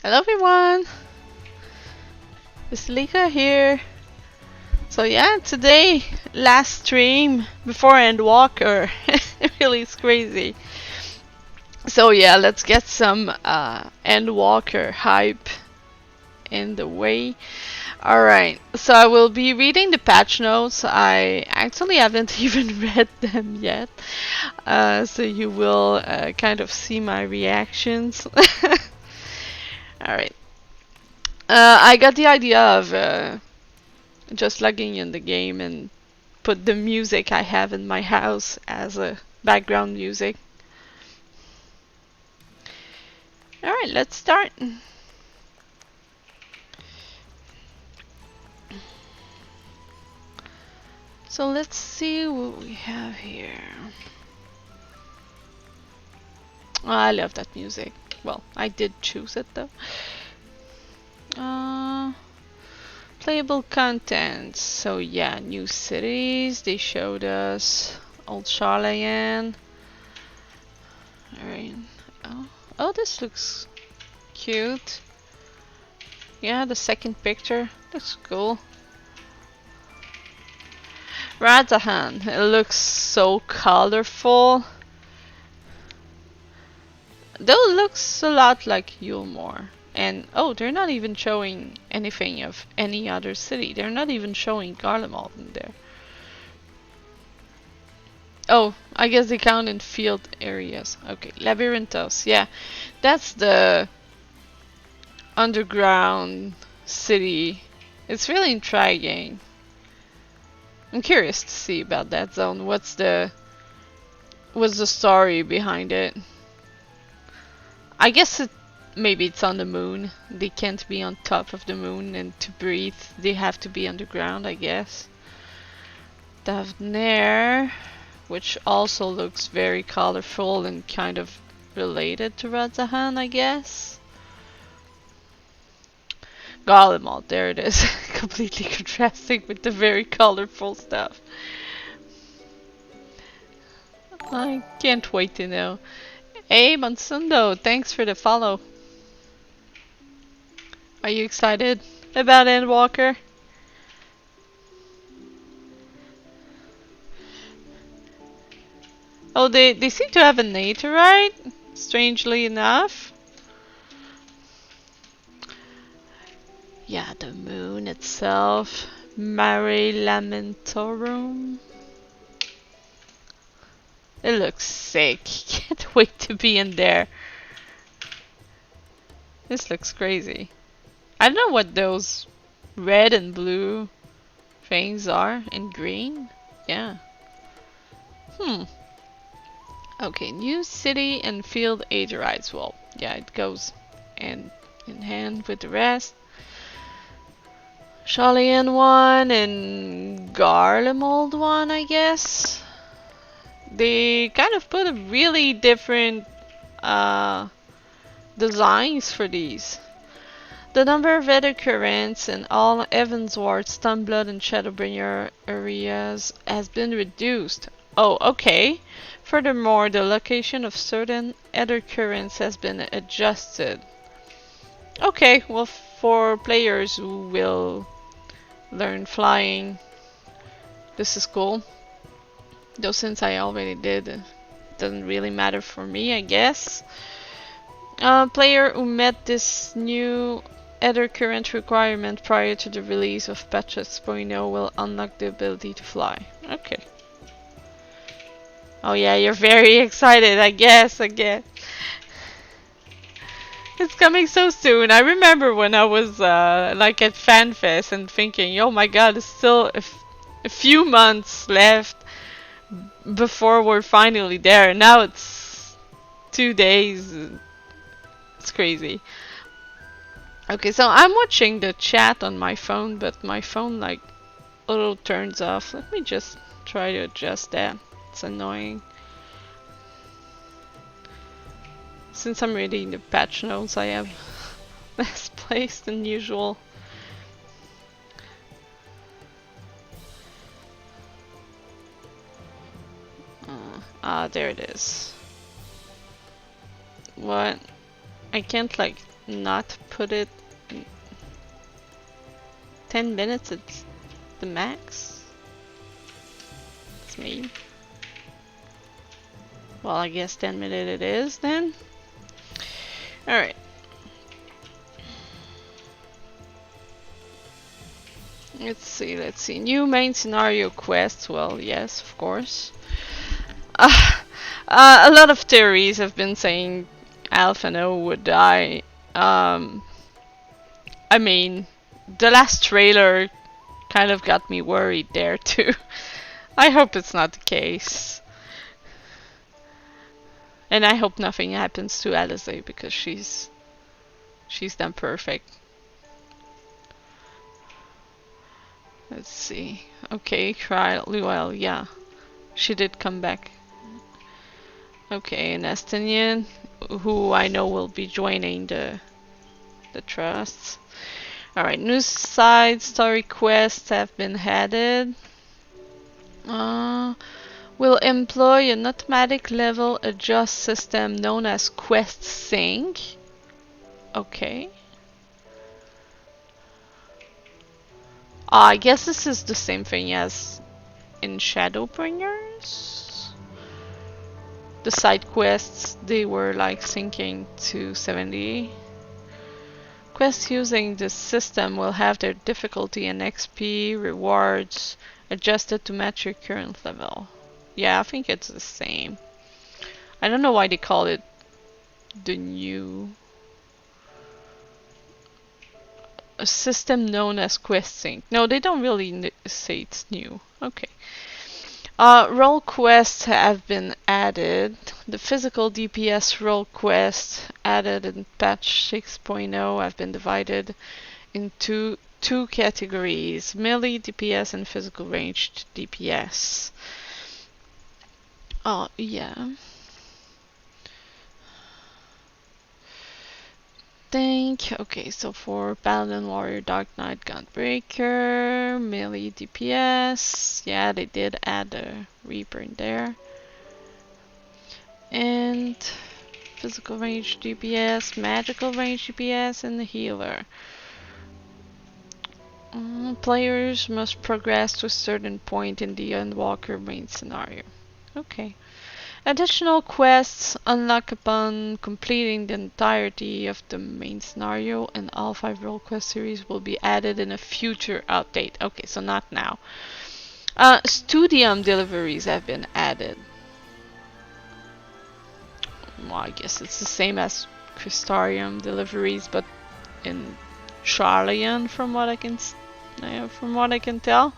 Hello everyone, it's Lika here. So yeah, today, last stream before Endwalker. It really is crazy. So yeah, let's get some Endwalker hype in the way. Alright, so I will be reading the patch notes. I actually haven't even read them yet. So you will kind of see my reactions. Alright. I got the idea of just logging in the game and put the music I have in my house as a background music. Alright, let's start. So let's see what we have here. Oh, I love that music. Well, I did choose it though. Playable content. So yeah, new cities. They showed us Old Charlayan. Alright. Oh, this looks cute. Yeah, the second picture looks cool. Radahan, it looks so colorful. Though it looks a lot like Yulmore. And oh, they're not even showing anything of any other city. They're not even showing Garlemald in there. Oh, I guess they count in field areas. Okay, Labyrinthos, yeah. That's the underground city. It's really intriguing. I'm curious to see about that zone. What's the story behind it? I guess maybe it's on the moon. They can't be on top of the moon, and to breathe they have to be underground, I guess. Davner, which also looks very colorful and kind of related to Radzahan, I guess. Garlemald, there it is. Completely contrasting with the very colorful stuff. I can't wait to know. Hey Monsundo, thanks for the follow. Are you excited about Endwalker? Oh, they seem to have a Naterite, strangely enough. Yeah, the moon itself. Mare Lamentorum. It looks sick. Can't wait to be in there. This looks crazy. I don't know what those red and blue things are. And green? Yeah. Okay, new city and field Aderites. Well, yeah, it goes hand in hand with the rest. Charlian one and Garlemald one, I guess. They kind of put a really different designs for these. The number of weather currents in all Evansward, Stunblood, and Shadowbringer areas has been reduced. Oh, okay. Furthermore, the location of certain ether currents has been adjusted. Okay, well, for players who will learn flying, this is cool. Though since I already did, it doesn't really matter for me, I guess. Player who met this new ether current requirement prior to the release of patch 6.0 will unlock the ability to fly. Okay. Oh yeah, you're very excited, I guess. It's coming so soon. I remember when I was like at FanFest and thinking, oh my god, it's still a few months left before we're finally there. Now it's 2 days. It's crazy. Okay, so I'm watching the chat on my phone, but my phone like auto turns off. Let me just try to adjust that. It's annoying. Since I'm reading the patch notes, I have less place than usual. There it is. What? I can't like not put it 10 minutes? It's the max. It's me. Well, I guess 10 minutes it is then. Alright. Let's see. New main scenario quests. Well, yes, of course. A lot of theories have been saying Alphano would die. I mean, the last trailer kind of got me worried there too. I hope it's not the case. And I hope nothing happens to Alize because she's done perfect. Let's see. Okay, well, yeah. She did come back. Okay, and Estinian, who I know will be joining the trusts. Alright, new side story quests have been added. Will employ an automatic level adjust system known as Quest Sync. Okay. I guess this is the same thing as in Shadowbringers. The side quests, they were like syncing to 70. Quests using this system will have their difficulty and XP rewards adjusted to match your current level. Yeah, I think it's the same. I don't know why they call it the new a system known as Quest Sync. No, they don't really say it's new. Okay. Role quests have been added. The physical DPS role quests added in patch 6.0 have been divided into two categories: melee DPS and physical ranged DPS. Yeah. Okay, so for Paladin, Warrior, Dark Knight, Gunbreaker, melee DPS, yeah, they did add a Reaper in there. And physical range DPS, magical range DPS, and the healer. Players must progress to a certain point in the Endwalker main scenario. Okay. Additional quests unlock upon completing the entirety of the main scenario, and all 5 role quest series will be added in a future update. Okay, so not now. Studium deliveries have been added. Well, I guess it's the same as Crystarium deliveries, but in Charlian, from what I can tell.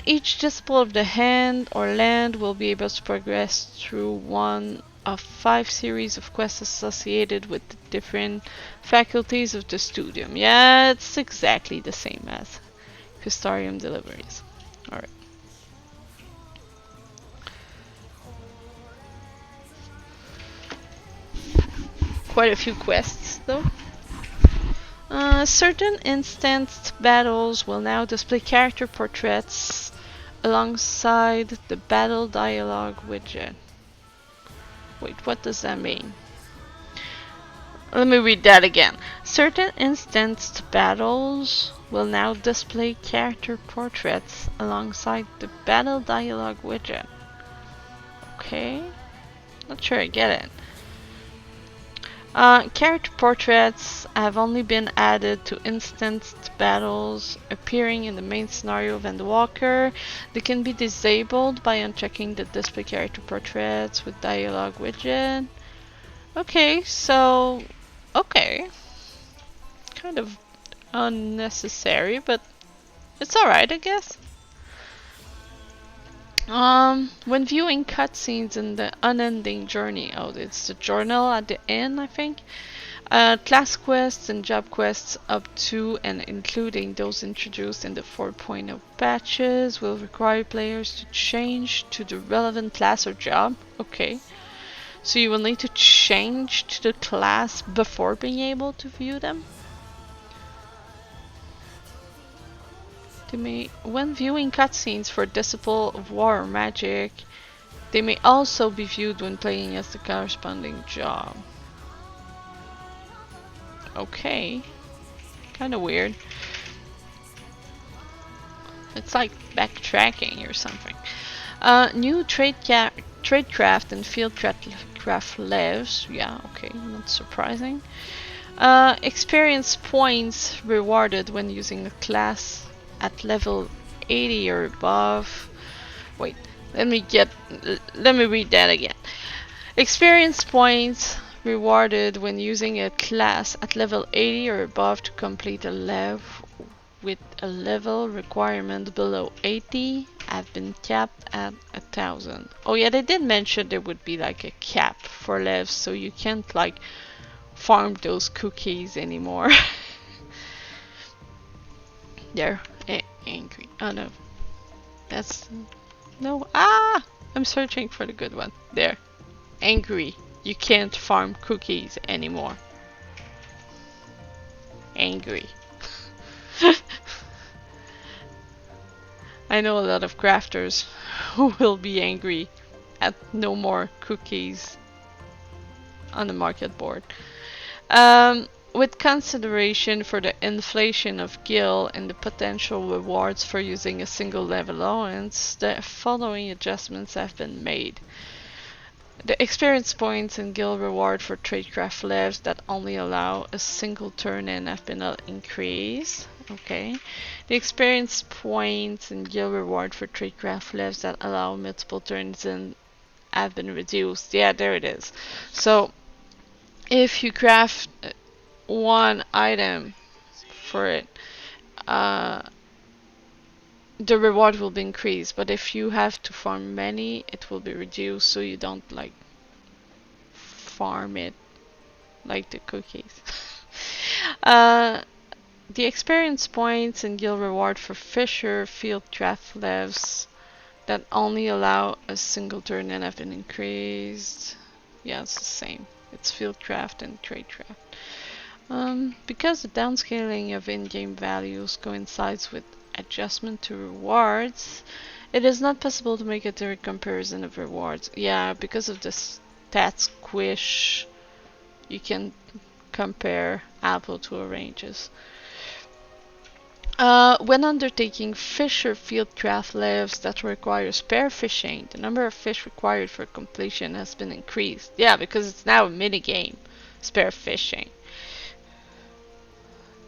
Each disciple of the hand or land will be able to progress through one of 5 series of quests associated with the different faculties of the studium. Yeah, it's exactly the same as Crystarium deliveries. Alright. Quite a few quests though. Certain instanced battles will now display character portraits alongside the battle dialogue widget. Wait, what does that mean? Let me read that again. Certain instanced battles will now display character portraits alongside the battle dialogue widget. Okay, not sure I get it. Character portraits have only been added to instanced battles appearing in the main scenario of Endwalker. They can be disabled by unchecking the display character portraits with dialogue widget. Okay, so okay. Kind of unnecessary, but it's alright, I guess. When viewing cutscenes in the Unending Journey, it's the journal at the end, I think. Class quests and job quests up to and including those introduced in the 4.0 patches will require players to change to the relevant class or job. Okay. So you will need to change to the class before being able to view them. When viewing cutscenes for Disciple of War or Magic, they may also be viewed when playing as the corresponding job. Okay. Kind of weird. It's like backtracking or something. New tradecraft and fieldcraft lives. Yeah, okay, not surprising. Experience points rewarded when using a class at level 80 or above. Wait, let me read that again. Experience points rewarded when using a class at level 80 or above to complete a level with a level requirement below 80 have been capped at 1,000. Oh yeah, they did mention there would be like a cap for levels, so you can't like farm those cookies anymore. They're angry. Oh no. That's... No. Ah! I'm searching for the good one. There. Angry. You can't farm cookies anymore. Angry. I know a lot of crafters who will be angry at no more cookies on the market board. With consideration for the inflation of gil and the potential rewards for using a single level allowance, the following adjustments have been made. The experience points and gil reward for tradecraft levels that only allow a single turn in have been increased. Okay. The experience points and gil reward for tradecraft levels that allow multiple turns in have been reduced. Yeah, there it is. So if you craft one item for it, the reward will be increased, but if you have to farm many, it will be reduced, so you don't like farm it like the cookies. The experience points and gil reward for Fisher fieldcraft levels that only allow a single turn and have been increased. Yeah, it's the same. It's fieldcraft and tradecraft. Because the downscaling of in-game values coincides with adjustment to rewards, it is not possible to make a direct comparison of rewards. Yeah, because of the stats squish, you can compare apple to oranges. When undertaking fish or fieldcraft lives that require spare fishing, the number of fish required for completion has been increased. Yeah, because it's now a minigame. Spare fishing.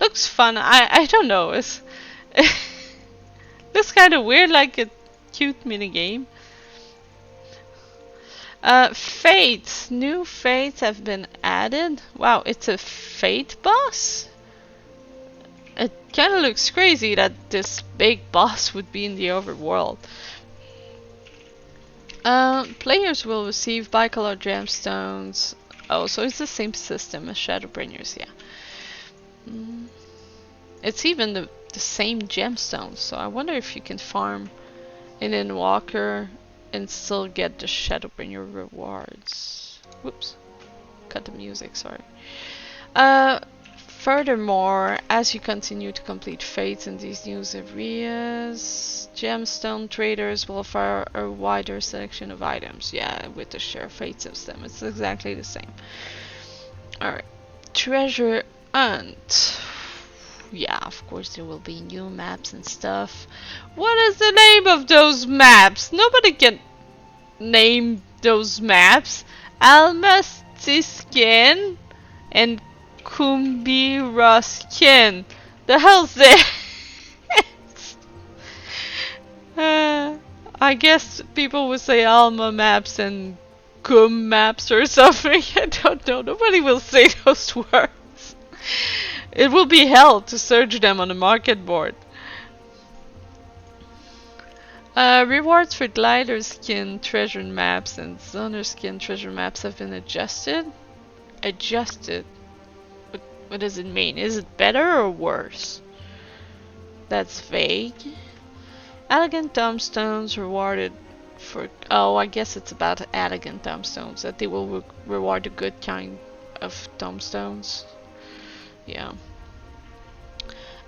Looks fun. I don't know. It's looks kind of weird, like a cute minigame. Fates. New fates have been added. Wow, it's a fate boss? It kind of looks crazy that this big boss would be in the overworld. Players will receive bicolor gemstones. Oh, so it's the same system as Shadowbringers, yeah. It's even the same gemstones, so I wonder if you can farm in Endwalker and still get the Shadowbringer rewards. Whoops. Cut the music, sorry. Furthermore, as you continue to complete fates in these new areas, gemstone traders will offer a wider selection of items. Yeah, with the share fate system, it's exactly the same. Alright. Treasure hunt. Yeah, of course there will be new maps and stuff. What is the name of those maps? Nobody can name those maps. Almastiskin and Kumbiraskin. The hell's this? I guess people would say Alma maps and Kum maps or something. I don't know. Nobody will say those words. It will be hell to search them on the market board. Rewards for glider skin treasure maps and zoner skin treasure maps have been adjusted. Adjusted? What does it mean? Is it better or worse? That's vague. Elegant tombstones rewarded for... Oh, I guess it's about elegant tombstones. That they will reward the good kind of tombstones. Yeah.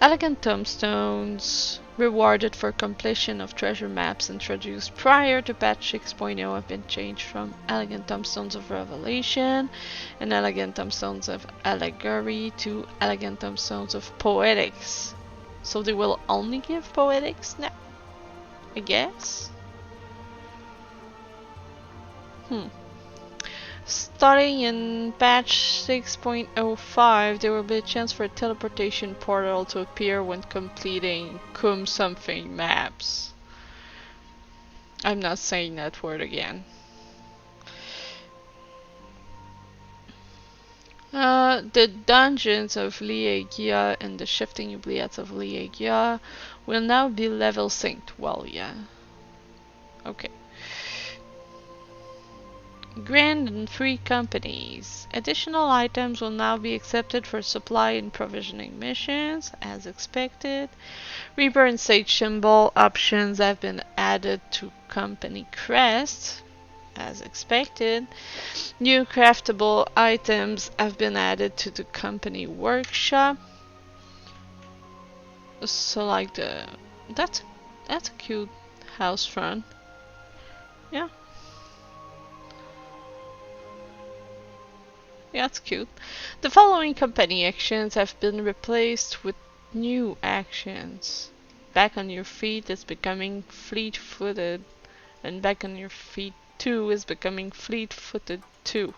Elegant tombstones rewarded for completion of treasure maps introduced prior to patch 6.0 have been changed from elegant tombstones of revelation and elegant tombstones of allegory to elegant tombstones of poetics. So they will only give poetics now, I guess. Starting in patch 6.05, there will be a chance for a teleportation portal to appear when completing cum something maps. I'm not saying that word again. The dungeons of Liegia and the shifting oubliettes of Liegia will now be level synced. Well, yeah. Okay. Grand and free companies. Additional items will now be accepted for supply and provisioning missions, as expected. Reaper and Sage symbol options have been added to company crests, as expected. New craftable items have been added to the company workshop. So like that's a cute house front. Yeah. Yeah, it's cute. The following company actions have been replaced with new actions. Back on your feet is becoming fleet-footed, and back on your feet 2 is becoming fleet-footed 2.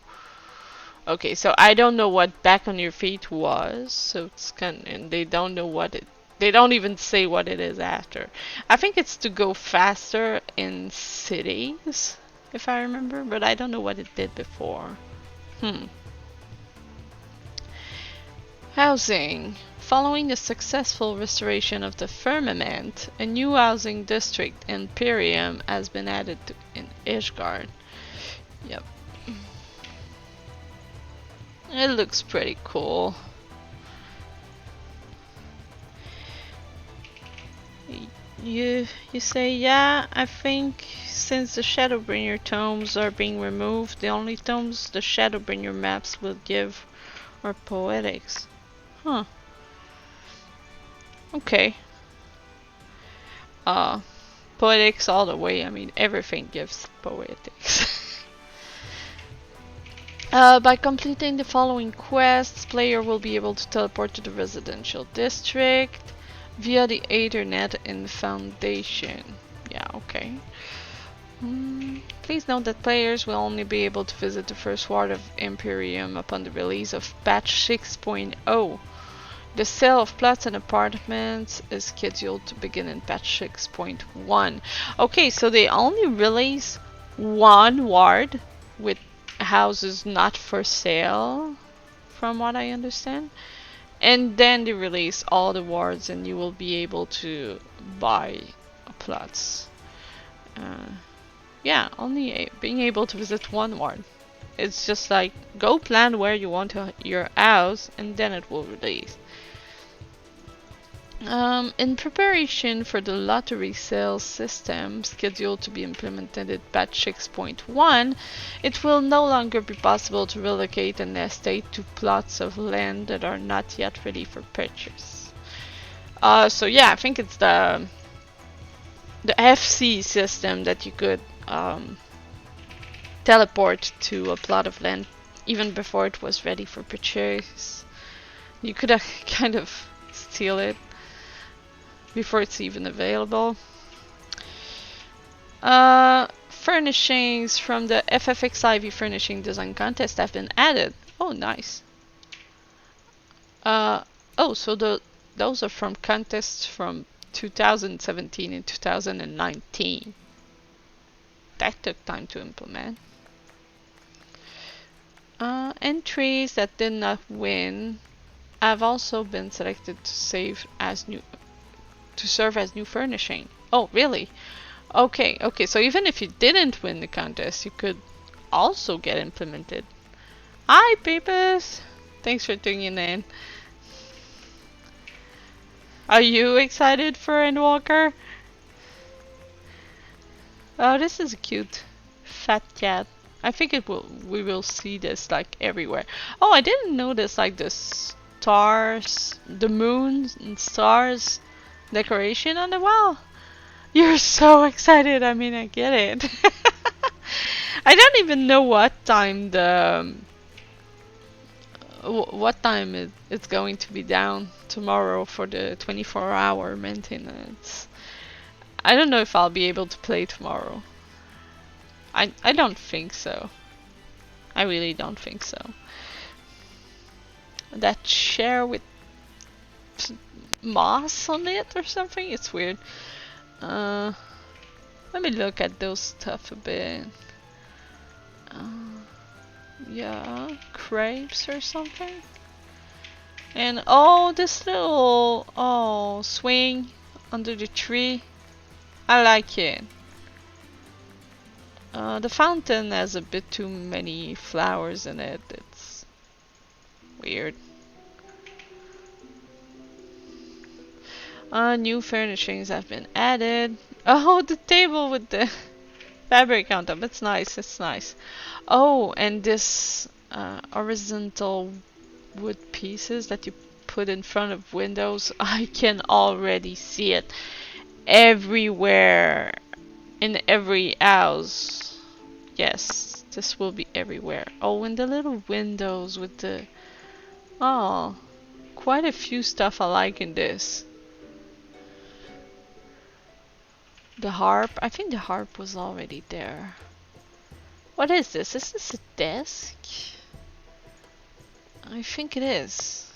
Okay, so I don't know what back on your feet was, so it's and they don't know what it. They don't even say what it is after. I think it's to go faster in cities, if I remember, but I don't know what it did before. Housing. Following the successful restoration of the firmament, a new housing district, Imperium, has been added in Ishgard. Yep. It looks pretty cool. You say, yeah, I think since the Shadowbringer tomes are being removed, the only tomes the Shadowbringer maps will give are poetics. Huh. Okay. Poetics all the way. I mean, everything gives poetics. By completing the following quests, player will be able to teleport to the residential district via the Ethernet in the Foundation. Yeah, okay. Please note that players will only be able to visit the first ward of Imperium upon the release of patch 6.0. The sale of plots and apartments is scheduled to begin in patch 6.1. Okay, so they only release one ward with houses not for sale, from what I understand. And then they release all the wards and you will be able to buy plots. Yeah, only being able to visit one ward. It's just like, go plan where you want your house and then it will release. In preparation for the lottery sales system scheduled to be implemented in patch 6.1, it will no longer be possible to relocate an estate to plots of land that are not yet ready for purchase. So yeah, I think it's the FC system that you could teleport to a plot of land even before it was ready for purchase. You could kind of steal it before it's even available. Furnishings from the FFX Ivy Furnishing Design Contest have been added. Oh, nice. Oh, so those are from contests from 2017 and 2019. That took time to implement. Entries that did not win have also been selected to serve as new furnishing. Oh, really? Okay, so even if you didn't win the contest, you could also get implemented. Hi, Peepus! Thanks for tuning in. Are you excited for Endwalker? Oh, this is a cute fat cat. I think we will see this like everywhere. Oh, I didn't notice like this stars, the moon and stars decoration on the wall. You're so excited. I mean, I get it. I don't even know what time it's going to be down tomorrow for the 24-hour maintenance. I don't know if I'll be able to play tomorrow. I don't think so. I really don't think so. That chair with moss on it or something? It's weird. Let me look at those stuff a bit. Yeah, crepes or something. And oh, this little swing under the tree. I like it. The fountain has a bit too many flowers in it. It's weird. New furnishings have been added. Oh, the table with the fabric on top. It's nice. It's nice. Oh, and this horizontal wood pieces that you put in front of windows. I can already see it everywhere, in every house. Yes, this will be everywhere. Oh, and the little windows with the... Oh, quite a few stuff I like in this. The harp. I think the harp was already there. What is this? Is this a desk? I think it is.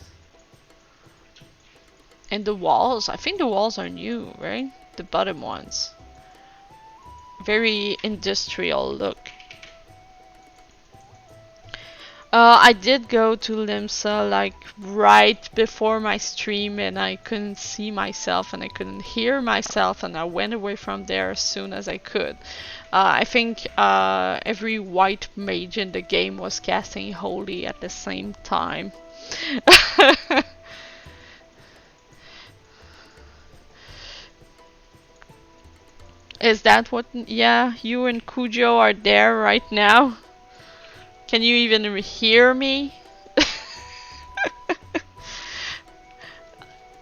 And the walls. I think the walls are new, right? The bottom ones. Very industrial look. I did go to Limsa like right before my stream, and I couldn't see myself and I couldn't hear myself, and I went away from there as soon as I could. I think every white mage in the game was casting Holy at the same time. Is that what? Yeah, you and Cujo are there right now. Can you even hear me?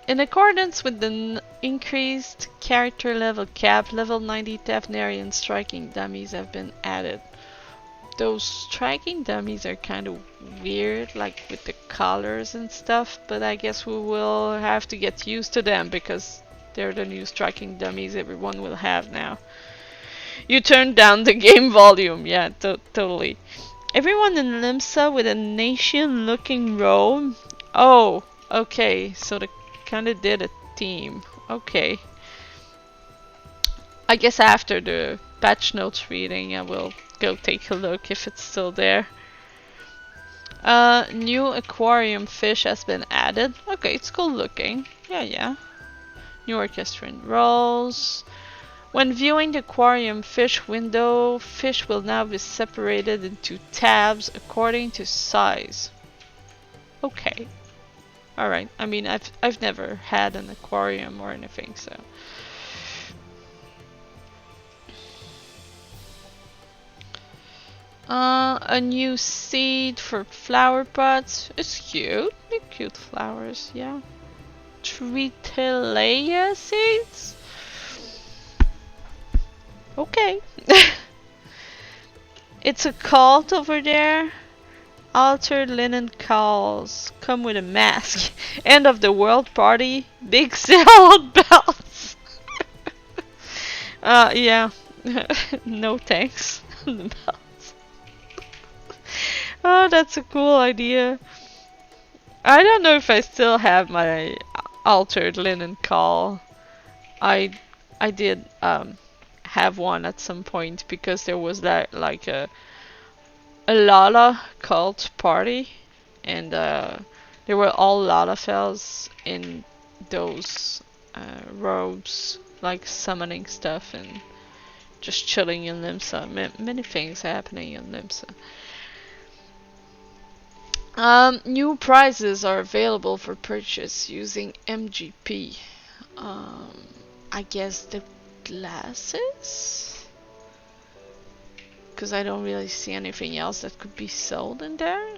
In accordance with the increased character level cap, level 90 Tefnerian striking dummies have been added. Those striking dummies are kind of weird, like with the colors and stuff, but I guess we will have to get used to them because they're the new striking dummies everyone will have now. You turned down the game volume, yeah, totally. Everyone in Limsa with a nation-looking robe. Oh, okay, so they kinda did a theme. Okay. I guess after the patch notes reading I will go take a look if it's still there. New aquarium fish has been added. Okay, it's cool looking. Yeah. New orchestrant rolls. When viewing the aquarium fish window, fish will now be separated into tabs according to size. Okay. Alright, I mean I've never had an aquarium or anything, so. A new seed for flower pots. It's cute. They're cute flowers, yeah. Triteleia seeds? Okay. It's a cult over there. Altered linen calls. Come with a mask. End of the world party. Big sale belts. Yeah. No thanks. The belts. Oh, that's a cool idea. I don't know if I still have my altered linen call. I did have one at some point because there was that like a Lala cult party, and there were all Lalafels in those robes, like summoning stuff and just chilling in Limsa. Many things happening in Limsa. New prizes are available for purchase using MGP. I guess the glasses? Because I don't really see anything else that could be sold in there.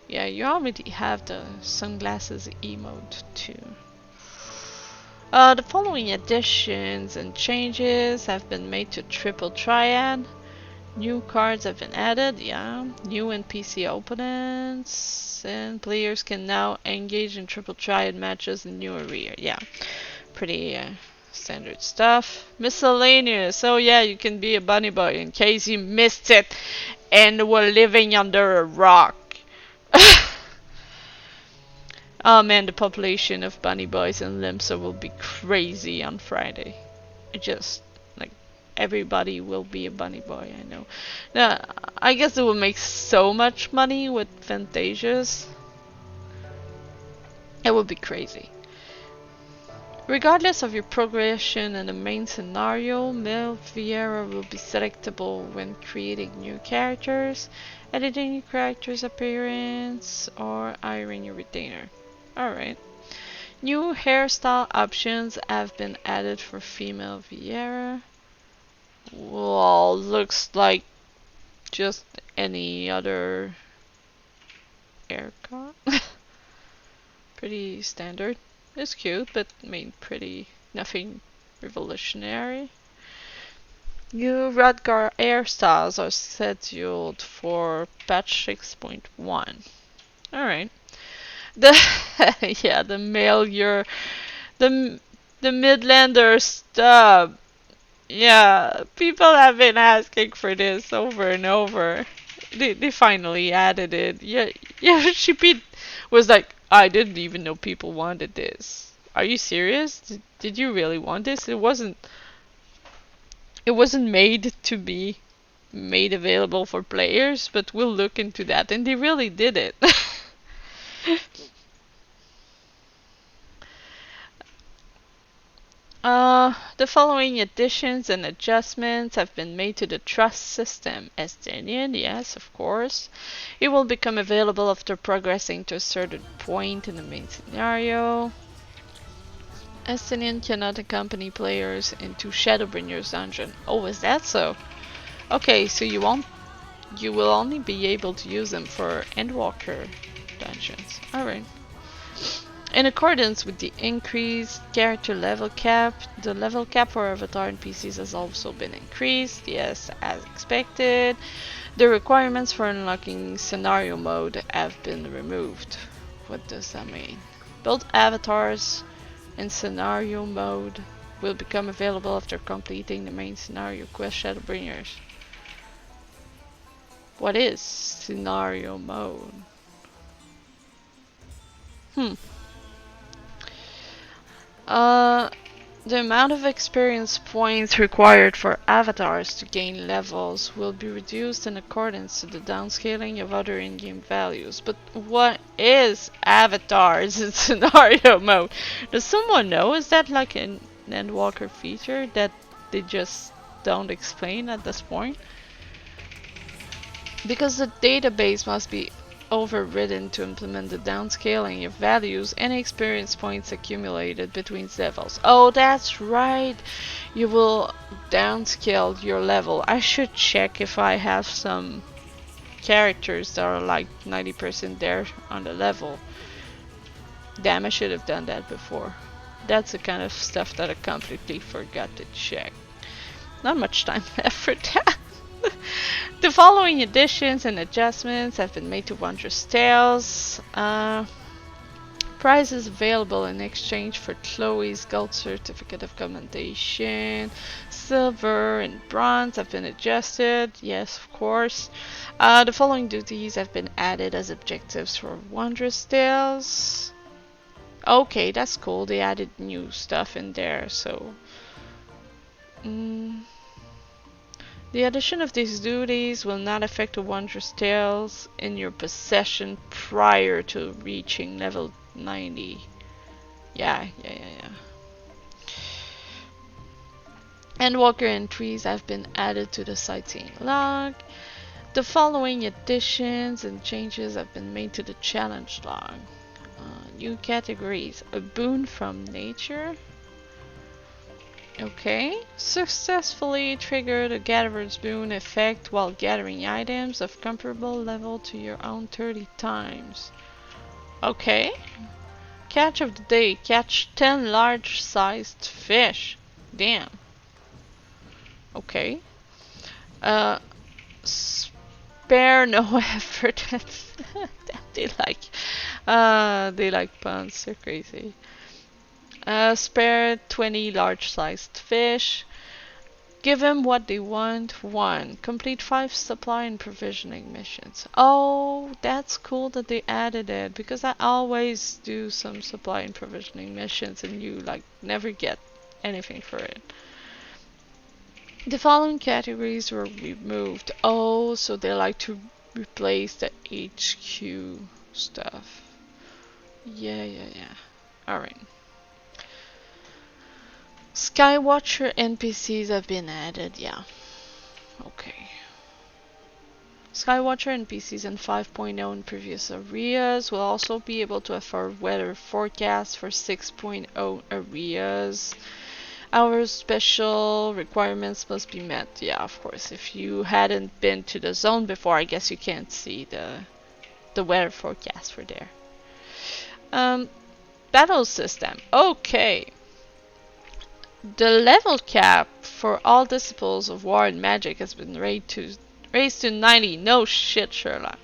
Yeah, you already have the sunglasses emote too. The following additions and changes have been made to Triple Triad. New cards have been added, yeah. New NPC opponents, and players can now engage in Triple Triad matches in new area. Yeah, pretty standard stuff. Miscellaneous. Oh yeah, you can be a bunny boy in case you missed it and were living under a rock. Oh man, the population of bunny boys in Limsa will be crazy on Friday. Just like everybody will be a bunny boy, I know. Now, I guess it will make so much money with Fantasias. It would be crazy. Regardless of your progression in the main scenario, Mel Vieira will be selectable when creating new characters, editing your character's appearance, or hiring your retainer. Alright. New hairstyle options have been added for female Vieira. Well, looks like just any other haircut. Pretty standard. It's cute, but I mean, pretty nothing revolutionary. New Radgar hairstyles are scheduled for patch 6.1. Alright. The yeah, the male the the Midlander stub. Yeah, people have been asking for this over and over. They finally added it. Yeah, yeah. She was like, I didn't even know people wanted this. Are you serious? Did you really want this? It wasn't. It wasn't made to be made available for players, but we'll look into that. And they really did it. The following additions and adjustments have been made to the trust system. Estonian, yes, of course. It will become available after progressing to a certain point in the main scenario. Estonian cannot accompany players into Shadowbringer's dungeon. Oh, is that so? Okay, so you will only be able to use them for Endwalker dungeons. Alright. In accordance with the increased character level cap, the level cap for avatar NPCs has also been increased, yes, as expected. The requirements for unlocking scenario mode have been removed. What does that mean? Build avatars in scenario mode will become available after completing the main scenario quest Shadowbringers. What is scenario mode? The amount of experience points required for avatars to gain levels will be reduced in accordance to the downscaling of other in-game values. But what is avatars in scenario mode? Does someone know? Is that like an Endwalker feature that they just don't explain at this point? Because the database must be overridden to implement the downscaling of values and experience points accumulated between levels. Oh, that's right. You will downscale your level. I should check if I have some characters that are like 90% there on the level. Damn, I should have done that before. That's the kind of stuff that I completely forgot to check. Not much time left for that. The following additions and adjustments have been made to Wondrous Tales. Prizes available in exchange for Chloe's gold certificate of commendation. Silver and bronze have been adjusted. Yes, of course. The following duties have been added as objectives for Wondrous Tales. Okay, that's cool. They added new stuff in there, so... The addition of these duties will not affect the Wondrous Tales in your possession prior to reaching level 90. Yeah. Endwalker entries have been added to the sightseeing log. The following additions and changes have been made to the challenge log. New categories. A boon from nature. Okay. Successfully triggered a Gatherer's Boon effect while gathering items of comparable level to your own 30 times. Okay. Catch of the day. Catch 10 large-sized fish. Damn. Okay. Uh, spare no effort. They like puns. They're crazy. Spare 20 large-sized fish. Give them what they want. 1. Complete 5 supply and provisioning missions. Oh, that's cool that they added it, because I always do some supply and provisioning missions and you like never get anything for it. The following categories were removed. Oh, so they like to replace the HQ stuff. Yeah. Alright. Skywatcher NPCs have been added, yeah. Okay. Skywatcher NPCs in 5.0 and previous areas will also be able to afford weather forecasts for 6.0 areas. Our special requirements must be met. Yeah, of course. If you hadn't been to the zone before, I guess you can't see the weather forecast for there. Battle system. Okay. The level cap for all disciples of war and magic has been raised to 90. No shit, Sherlock.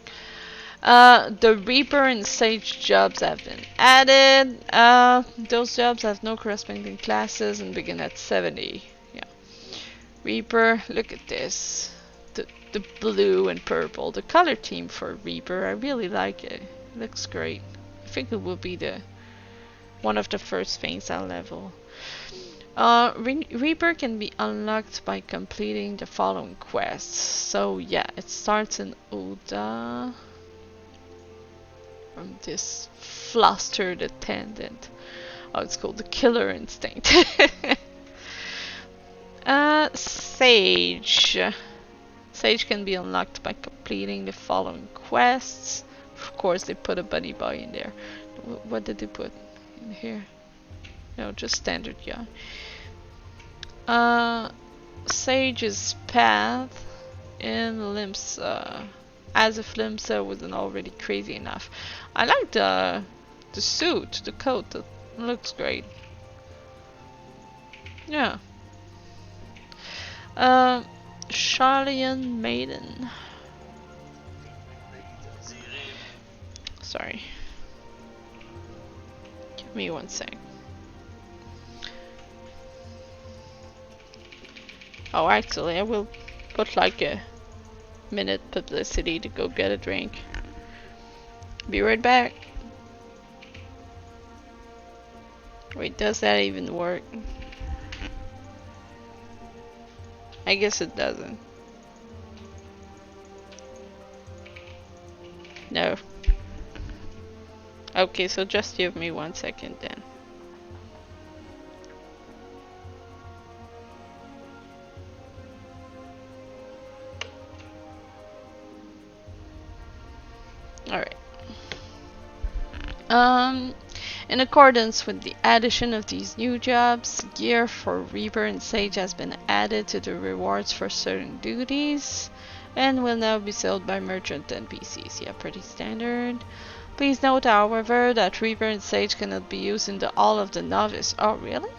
The Reaper and Sage jobs have been added. Those jobs have no corresponding classes and begin at 70. Yeah. Reaper, look at this. The blue and purple. The color team for Reaper, I really like it. It looks great. I think it will be one of the first things I'll level. Reaper can be unlocked by completing the following quests. So yeah, it starts in Oda. From this flustered attendant. Oh, it's called the Killer Instinct. Sage. Sage can be unlocked by completing the following quests. Of course, they put a bunny boy in there. What did they put in here? No, just standard, yeah. Sage's path in Limsa. As if Limsa wasn't already crazy enough. I like the suit, the coat. That looks great. Yeah. Charlian Maiden. Sorry. Give me 1 sec. Oh, actually, I will put like a minute publicity to go get a drink. Be right back. Wait, does that even work? I guess it doesn't. No. Okay, so just give me 1 second then. Alright. In accordance with the addition of these new jobs, gear for Reaper and Sage has been added to the rewards for certain duties and will now be sold by merchant NPCs. Yeah, pretty standard. Please note, however, that Reaper and Sage cannot be used in the Hall of the Novice. Oh, really?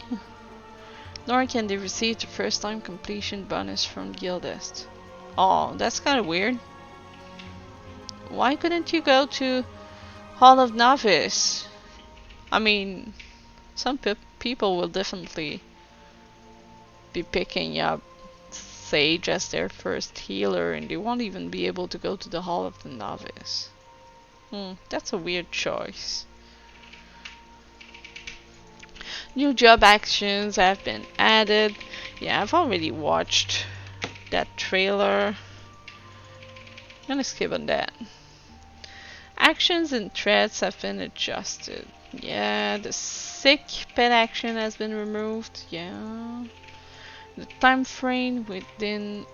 Nor can they receive the first time completion bonus from Guildest. Oh, that's kind of weird. Why couldn't you go to Hall of Novice? I mean, some people will definitely be picking up Sage as their first healer and they won't even be able to go to the Hall of the Novice. That's a weird choice. New job actions have been added. Yeah, I've already watched that trailer. I'm gonna skip on that. Actions and threats have been adjusted. Yeah, the sick pet action has been removed. Yeah. The time frame within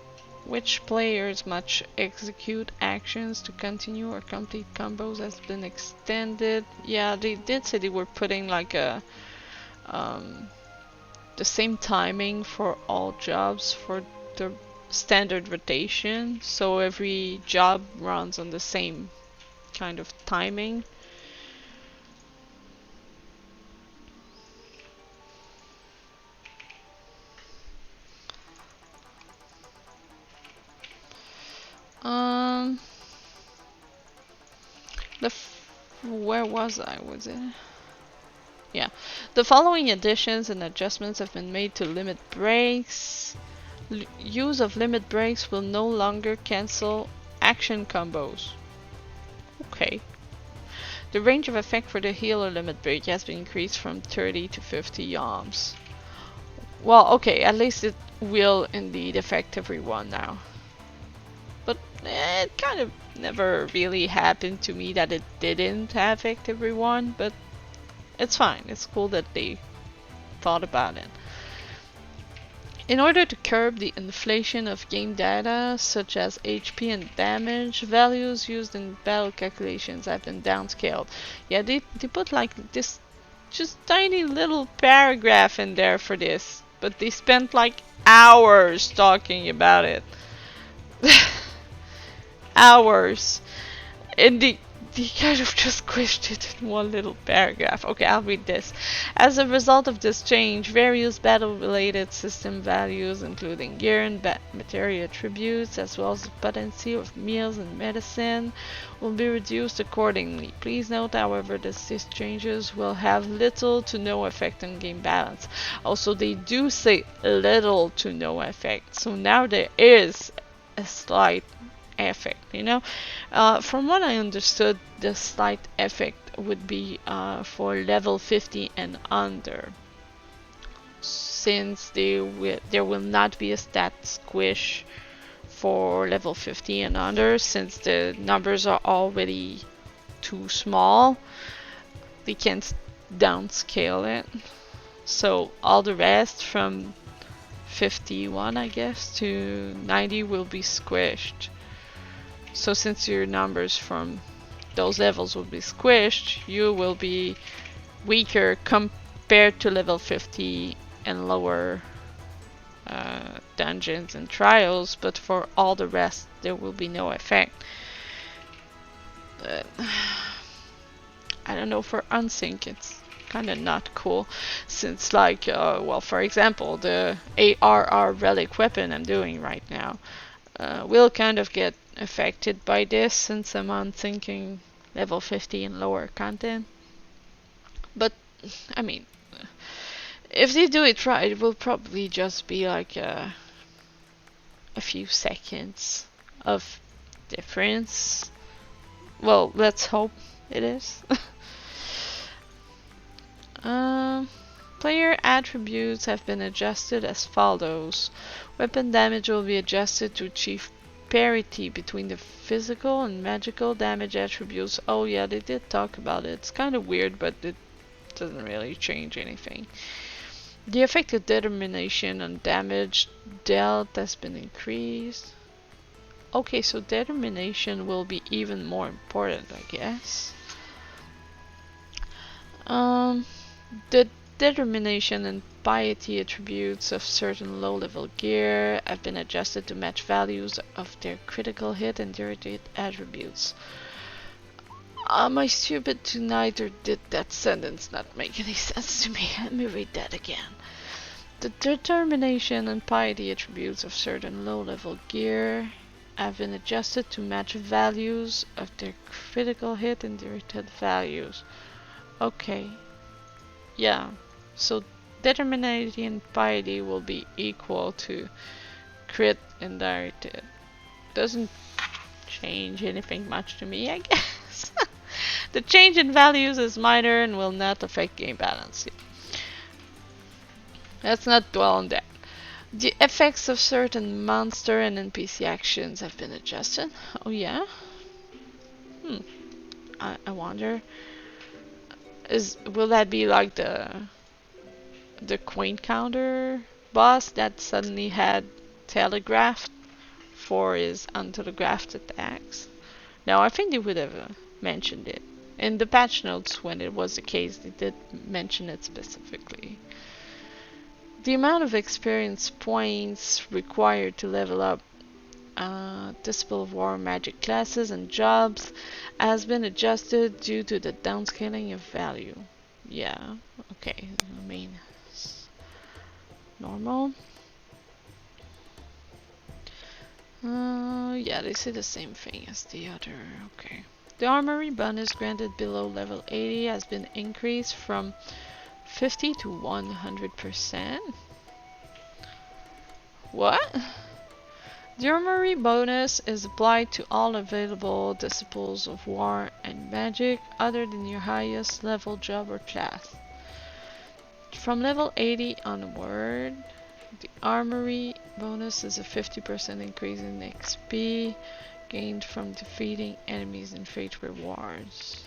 which players must execute actions to continue or complete combos has been extended. Yeah, they did say they were putting like a the same timing for all jobs for the standard rotation, so every job runs on the same kind of timing. Um, where was I? Was it? Yeah. The following additions and adjustments have been made to limit breaks. Use of limit breaks will no longer cancel action combos. Okay. The range of effect for the healer limit break has been increased from 30 to 50 yalms. Well, okay, at least it will indeed affect everyone now. But it kind of never really happened to me that it didn't affect everyone, but it's fine. It's cool that they thought about it. In order to curb the inflation of game data, such as HP and damage, values used in battle calculations have been downscaled. Yeah, they put like this just tiny little paragraph in there for this, but they spent like hours talking about it. Hours. And they kind of just squished it in one little paragraph. Okay, I'll read this. As a result of this change, various battle-related system values, including gear and material attributes, as well as the potency of meals and medicine, will be reduced accordingly. Please note, however, that these changes will have little to no effect on game balance. Also, they do say little to no effect, so now there is a slight effect, you know. From what I understood, the slight effect would be for level 50 and under, since there will not be a stat squish for level 50 and under, since the numbers are already too small. They can't downscale it, so all the rest from 51, I guess, to 90 will be squished. So since your numbers from those levels will be squished, you will be weaker compared to level 50 and lower dungeons and trials, but for all the rest there will be no effect. I don't know, for Unsync it's kind of not cool, since like, well, for example, the ARR relic weapon I'm doing right now will kind of get affected by this, since I'm on thinking level 50 and lower content. But I mean, if they do it right, it will probably just be like a few seconds of difference. Well, let's hope it is. Player attributes have been adjusted as follows. Weapon damage will be adjusted to achieve parity between the physical and magical damage attributes. Oh yeah, they did talk about it. It's kind of weird, but it doesn't really change anything. The effective determination on damage dealt has been increased. Okay, so determination will be even more important, I guess. The determination and piety attributes of certain low-level gear have been adjusted to match values of their critical hit and irritate attributes. Am I stupid tonight, or did that sentence not make any sense to me? Let me read that again. The determination and piety attributes of certain low-level gear have been adjusted to match values of their critical hit and irritate values. Okay. Yeah. So determination and piety will be equal to crit and irritate. Doesn't change anything much to me, I guess. The change in values is minor and will not affect game balance. Let's not dwell on that. The effects of certain monster and NPC actions have been adjusted. Oh yeah? I wonder. Will that be like the coin counter boss that suddenly had telegraphed for his untelegraphed attacks? No, I think they would have mentioned it. In the patch notes, when it was the case, they did mention it specifically. The amount of experience points required to level up Disciple of War magic classes and jobs has been adjusted due to the downscaling of value. Yeah, okay, I mean, normal. Yeah, they say the same thing as the other, okay. The Armory Bonus granted below level 80 has been increased from 50 to 100%. What? The Armory Bonus is applied to all available Disciples of War and Magic other than your highest level job or class. From level 80 onward, the Armory Bonus is a 50% increase in XP gained from defeating enemies in Fate rewards.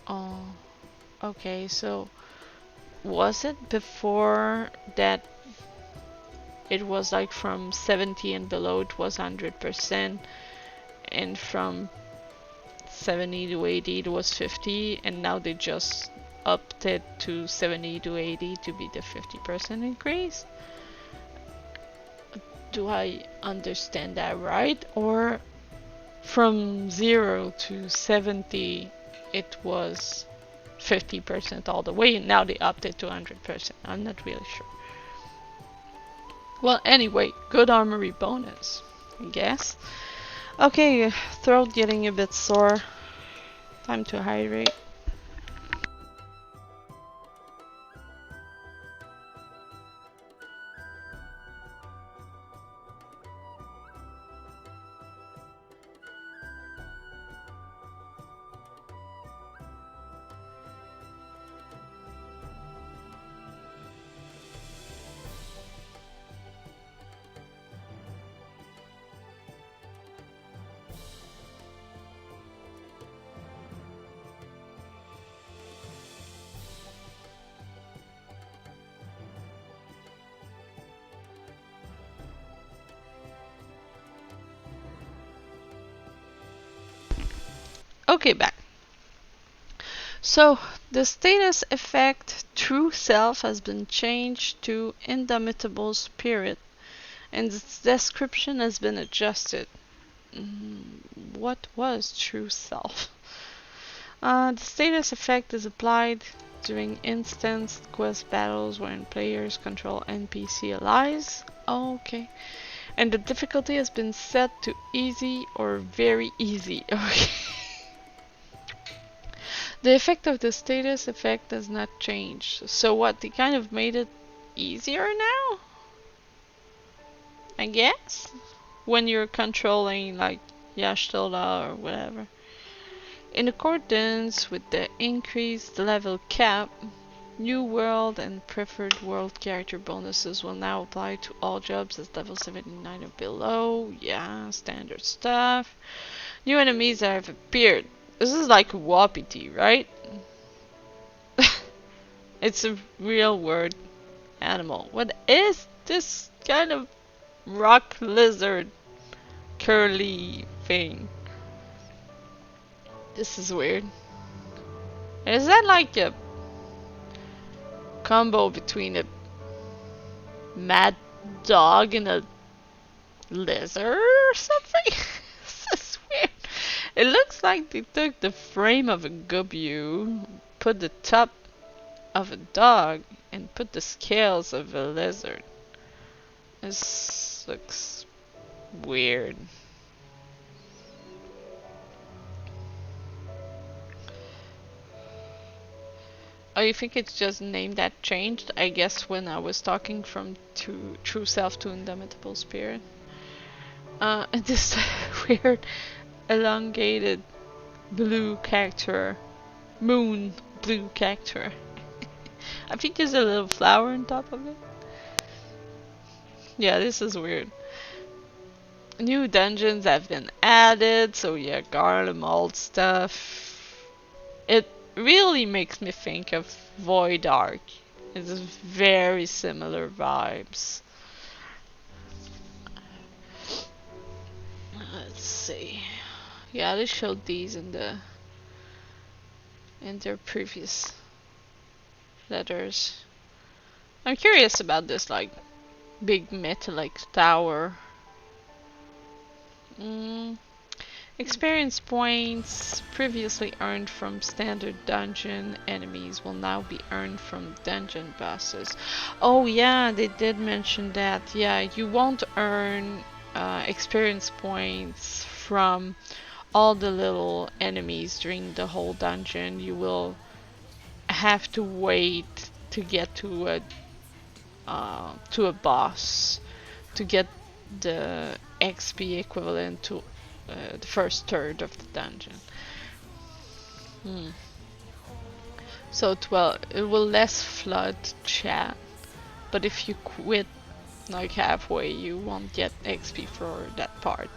Oh, okay, so was it before that it was like from 70 and below it was 100%, and from 70 to 80 it was 50, and now they just upped it to 70 to 80 to be the 50% increase? Do I understand that right? Or from 0 to 70 it was 50% all the way, and now they upped it to 100%? I'm not really sure. Well, anyway, good Armory Bonus, I guess. Okay, throat getting a bit sore. Time to hydrate. Okay, back. So, the status effect True Self has been changed to Indomitable Spirit, and its description has been adjusted. What was True Self? The status effect is applied during instanced quest battles wherein players control NPC allies. Oh, okay. And the difficulty has been set to easy or very easy. Okay. The effect of the status effect does not change. So what, they kind of made it easier now? I guess? When you're controlling like Yashtola or whatever. In accordance with the increased level cap, New World and Preferred World character bonuses will now apply to all jobs at level 79 or below. Yeah, standard stuff. New enemies have appeared. This is like Wapiti, right? It's a real word animal. What is this kind of rock lizard curly thing? This is weird. Is that like a combo between a mad dog and a lizard or something? This is weird. It looks like they took the frame of a gubbio, put the top of a dog, and put the scales of a lizard. This looks weird. Oh, you think it's just name that changed? I guess when I was talking from True Self to Indomitable Spirit. This weird elongated blue character. Moon blue character. I think there's a little flower on top of it. Yeah, this is weird. New dungeons have been added, so yeah, Garlem old stuff. It really makes me think of Void Ark. It's very similar vibes. Let's see. Yeah, they showed these in their previous letters. I'm curious about this, like, big metallic tower. Mm. Experience points previously earned from standard dungeon enemies will now be earned from dungeon bosses. Oh yeah, they did mention that. Yeah, you won't earn experience points from all the little enemies during the whole dungeon. You will have to wait to get to a boss to get the XP equivalent to the first third of the dungeon. Hmm. So it will less flood chat, but if you quit like halfway, you won't get XP for that part.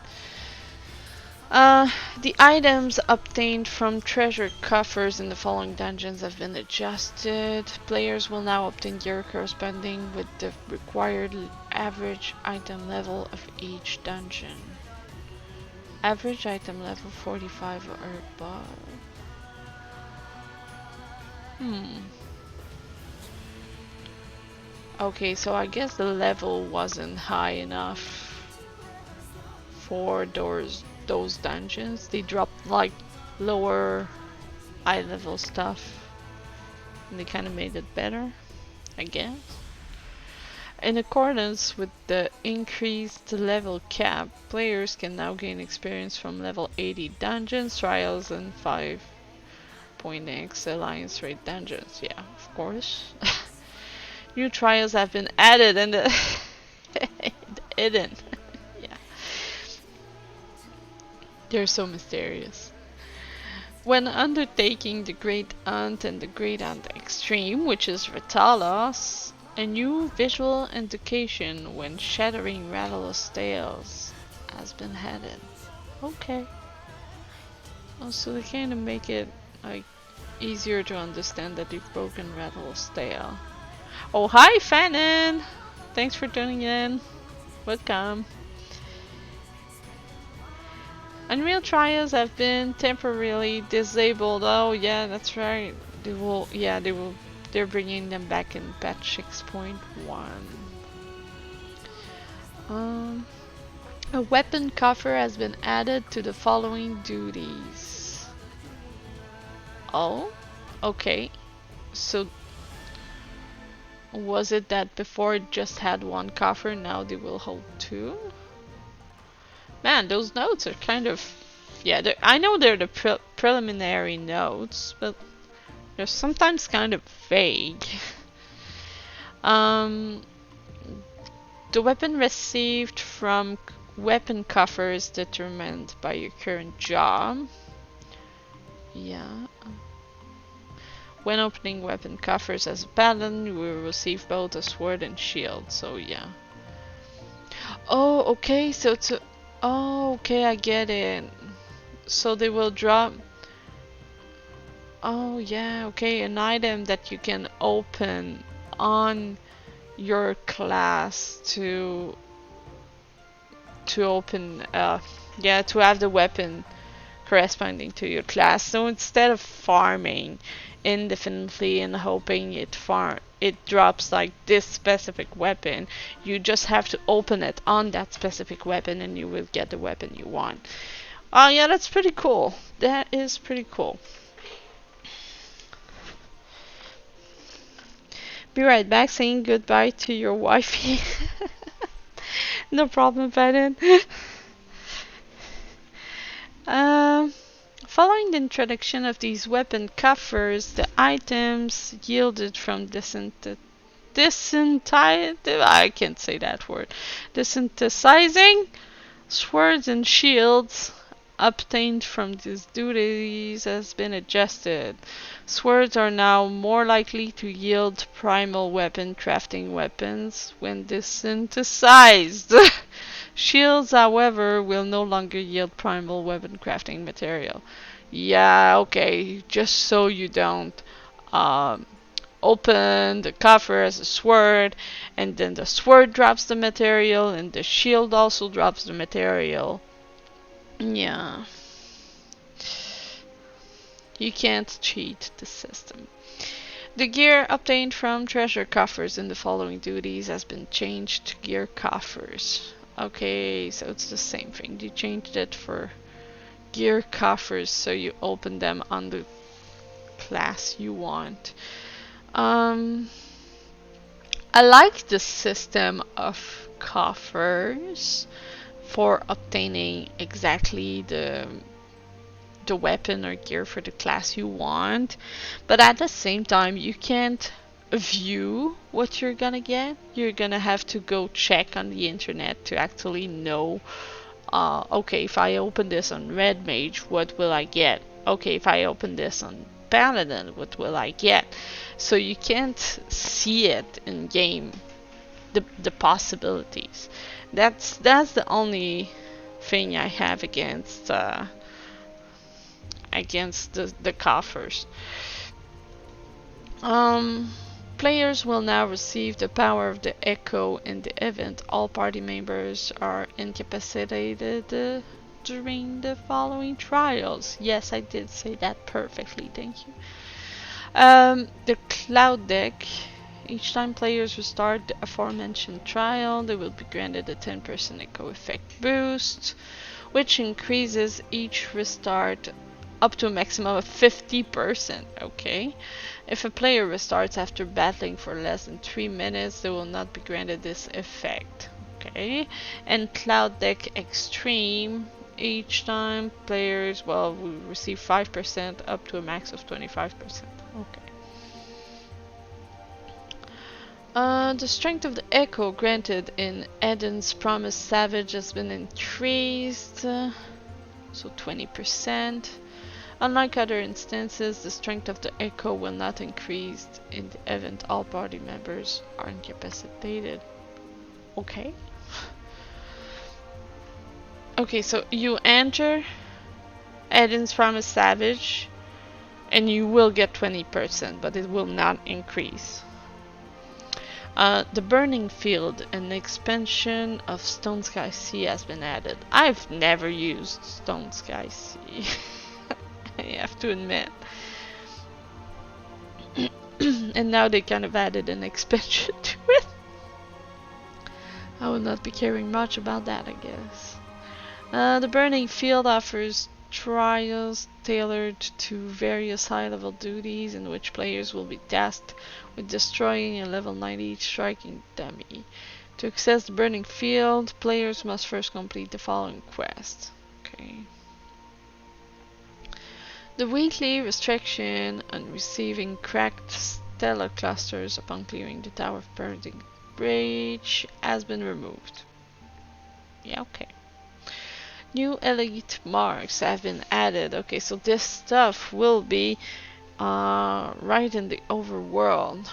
The items obtained from treasure coffers in the following dungeons have been adjusted. Players will now obtain gear corresponding with the required average item level of each dungeon. Average item level 45 or above. Okay, so I guess the level wasn't high enough for those dungeons. They dropped like lower eye level stuff and they kind of made it better, I guess. In accordance with the increased level cap, players can now gain experience from level 80 dungeons, trials, and 5.x Alliance rate dungeons. Yeah, of course. New trials have been added and hidden. Yeah, they're so mysterious. When undertaking the Great Hunt and the Great Hunt Extreme, which is Ratalos, a new visual indication when shattering Ratalos tails has been added. Okay. Oh, so they kind of make it like easier to understand that you've broken Ratalos tail. Oh, hi, Fanon! Thanks for tuning in. Welcome. Unreal trials have been temporarily disabled. Oh yeah, that's right. They're bringing them back in patch 6.1. A weapon coffer has been added to the following duties. Oh, okay. So was it that before it just had one coffer, now they will hold two? Man, those notes are kind of... Yeah, I know they're the preliminary notes, but they're sometimes kind of vague. The weapon received from weapon coffer is determined by your current job. Yeah. When opening weapon coffers as a paladin, you will receive both a sword and shield, so yeah. Oh, okay, so it's a... Oh, okay, I get it. So they will drop... Oh, yeah, okay, an item that you can open on your class to open, yeah, to have the weapon corresponding to your class. So instead of farming indefinitely and hoping it drops like this specific weapon, you just have to open it on that specific weapon and you will get the weapon you want. Oh yeah, that's pretty cool. That is pretty cool. Be right back, saying goodbye to your wifey. No problem, Biden. Following the introduction of these weapon coffers, the items yielded from I can't say that word. Desynthesizing swords and shields obtained from these duties has been adjusted. Swords are now more likely to yield primal weapon crafting weapons when desynthesized. Shields, however, will no longer yield primal weapon crafting material. Yeah, okay, just so you don't open the coffer as a sword, and then the sword drops the material, and the shield also drops the material. Yeah. You can't cheat the system. The gear obtained from treasure coffers in the following duties has been changed to gear coffers. Okay, so it's the same thing. You changed it for gear coffers, so you open them on the class you want. I like the system of coffers for obtaining exactly the weapon or gear for the class you want, but at the same time you can't view what you're gonna get. You're gonna have to go check on the internet to actually know, okay, if I open this on Red Mage, what will I get? Okay, if I open this on Paladin, what will I get? So you can't see it in game, the possibilities. That's the only thing I have against the coffers. Players will now receive the power of the echo in the event all party members are incapacitated during the following trials. Yes, I did say that perfectly, thank you. The cloud deck. Each time players restart the aforementioned trial, they will be granted a 10% echo effect boost, which increases each restart up to a maximum of 50%. Okay. If a player restarts after battling for less than 3 minutes, they will not be granted this effect. Okay. And Cloud Deck Extreme, each time players will receive 5% up to a max of 25%. Okay. The strength of the echo granted in Eden's Promised Savage has been increased, so 20%. Unlike other instances, the strength of the echo will not increase in the event all party members are incapacitated. Okay. Okay, so you enter Eden's Promised Savage and you will get 20%, but it will not increase. The Burning Field, an expansion of Stone Sky Sea, has been added. I've never used Stone Sky Sea. I have to admit. And now they kind of added an expansion to it. I will not be caring much about that, I guess. The Burning Field offers trials tailored to various high-level duties in which players will be tasked with destroying a level 90 striking dummy. To access the Burning Field, players must first complete the following quest. Okay. The weekly restriction on receiving cracked stellar clusters upon clearing the Tower of Burning Bridge has been removed. Yeah, okay. New elite marks have been added. Okay, so this stuff will be right in the overworld.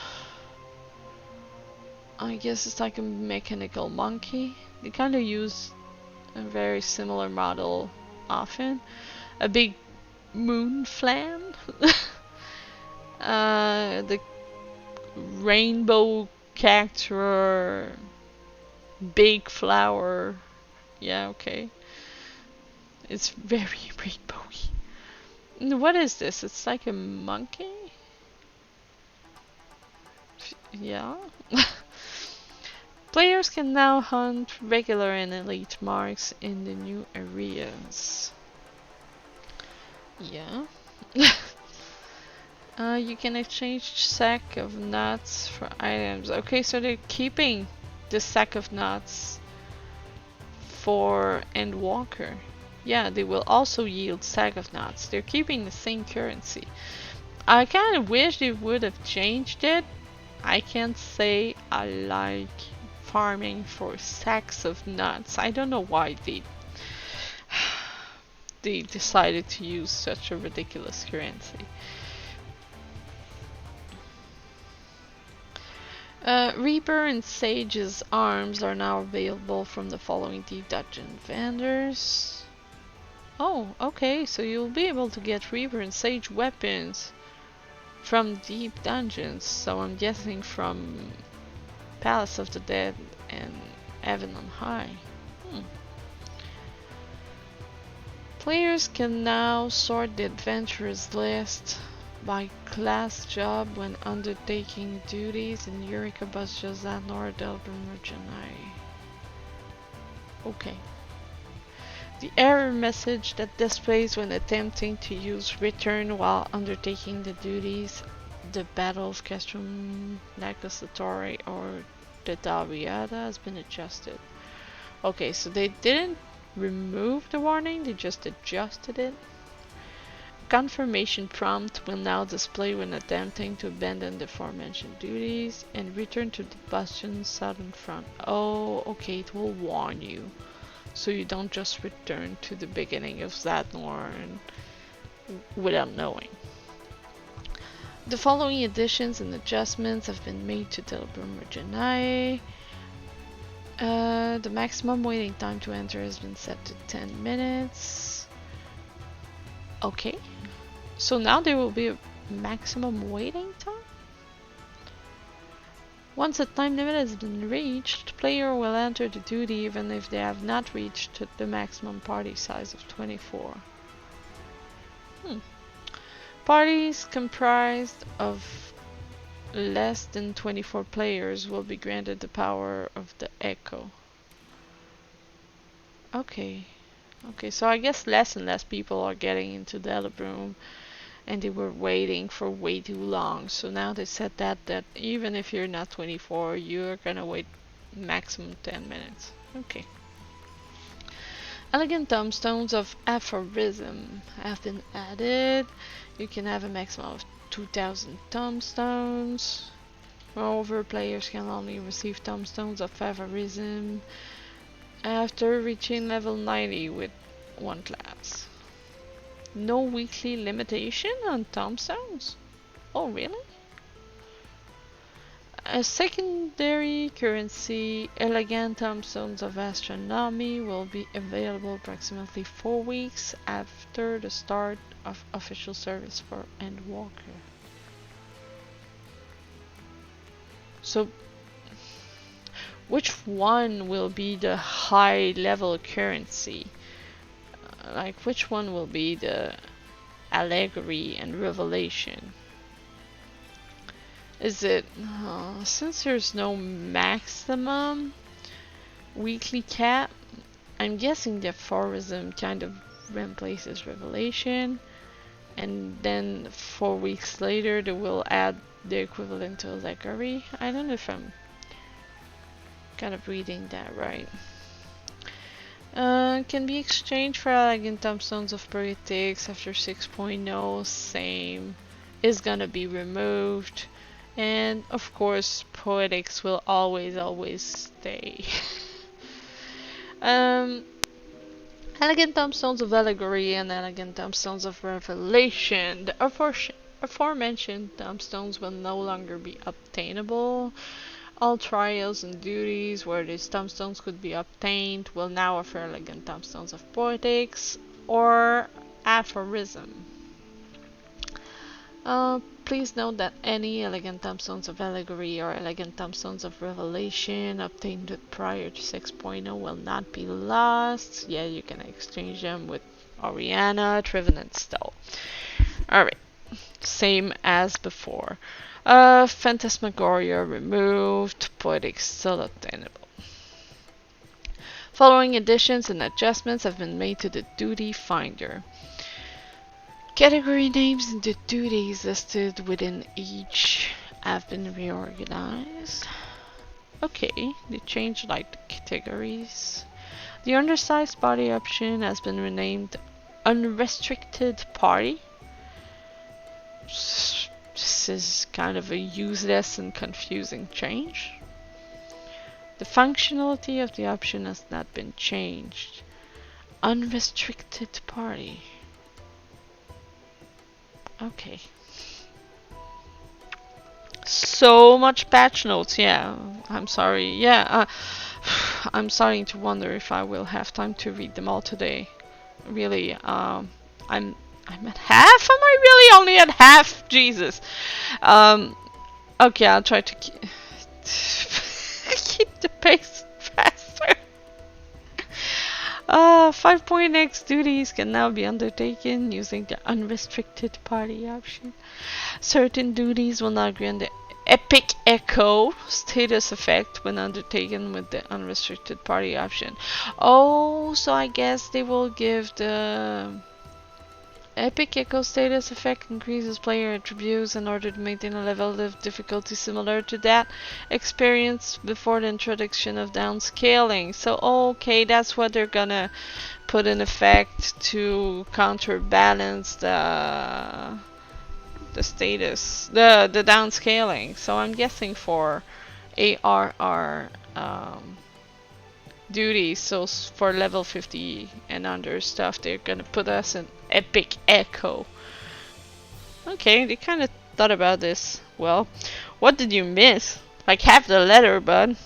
I guess it's like a mechanical monkey. They kind of use a very similar model often. A big moon flan. The rainbow cactus, big flower. Yeah, okay. It's very rainbowy. What is this? It's like a monkey? Yeah. Players can now hunt regular and elite marks in the new areas. Yeah. You can exchange sack of nuts for items. Okay, so they're keeping the sack of nuts for Endwalker. Yeah, they will also yield sack of nuts. They're keeping the same currency. I kind of wish they would have changed it. I can't say I like farming for sacks of nuts. I don't know why they decided to use such a ridiculous currency. Reaper and Sage's arms are now available from the following deep dungeon vendors. Oh, okay, so you'll be able to get Reaper and Sage weapons from deep dungeons. So I'm guessing from Palace of the Dead and Heaven on High. Players can now sort the adventurers list by class job when undertaking duties in Eureka Buzjazan or Delbin Mergenai. Okay. The error message that displays when attempting to use return while undertaking the duties, the Battle of Castrum Nakasatori or the Dabiada has been adjusted. Okay, so they didn't remove the warning, they just adjusted it. Confirmation prompt will now display when attempting to abandon the aforementioned duties and return to the Bastion Southern Front. Oh, okay, it will warn you. So you don't just return to the beginning of Zadnorn without knowing. The following additions and adjustments have been made to Delbrum Regenai. The maximum waiting time to enter has been set to 10 minutes. Okay. So now there will be a maximum waiting time? Once a time limit has been reached, the player will enter the duty even if they have not reached the maximum party size of 24. Parties comprised of less than 24 players will be granted the power of the Echo. Okay. Okay, so I guess less and less people are getting into the Delabroom. And they were waiting for way too long. So now they said that even if you're not 24, you're gonna wait maximum 10 minutes. Okay. Elegant tombstones of aphorism have been added. You can have a maximum of 2000 tombstones. Moreover, players can only receive tombstones of aphorism after reaching level 90 with one class. No weekly limitation on tombstones? Oh, really? A secondary currency, elegant tombstones of astronomy, will be available approximately 4 weeks after the start of official service for Endwalker. So, which one will be the high level currency? Like, which one will be the allegory and revelation? Is it, since there's no maximum weekly cap, I'm guessing the aphorism kind of replaces revelation, and then 4 weeks later they will add the equivalent to allegory. I don't know if I'm kind of reading that right. Can be exchanged for elegant tombstones of poetics after 6.0. Same. Is gonna be removed. And of course, poetics will always stay. Elegant tombstones of allegory and elegant tombstones of revelation. The aforementioned tombstones will no longer be obtainable. All trials and duties where these tombstones could be obtained will now offer elegant tombstones of poetics or aphorism. Please note that any elegant tombstones of allegory or elegant tombstones of revelation obtained prior to 6.0 will not be lost. Yeah, you can exchange them with Oriana, Triven, and Stowe. Alright, same as before. Phantasmagoria removed, poetics still obtainable. Following additions and adjustments have been made to the duty finder. Category names and the duties listed within each have been reorganized. Okay, they changed like the categories. The undersized party option has been renamed Unrestricted Party. This is kind of a useless and confusing change. The functionality of the option has not been changed. Unrestricted party. Okay. So much patch notes, yeah. I'm sorry. Yeah, I'm starting to wonder if I will have time to read them all today. Really, I'm at half? Am I really only at half? Jesus. Okay, I'll try to keep the pace faster. 5.x duties can now be undertaken using the unrestricted party option. Certain duties will not grant the Epic Echo status effect when undertaken with the unrestricted party option. Oh, so I guess they will give the Epic Echo status effect increases player attributes in order to maintain a level of difficulty similar to that experienced before the introduction of downscaling. So okay, that's what they're gonna put in effect to counterbalance the status, the downscaling. So I'm guessing for ARR duties, so for level 50 and under stuff, they're gonna put us in Epic Echo. Okay, they kind of thought about this. Well, what did you miss? Like half the letter, bud.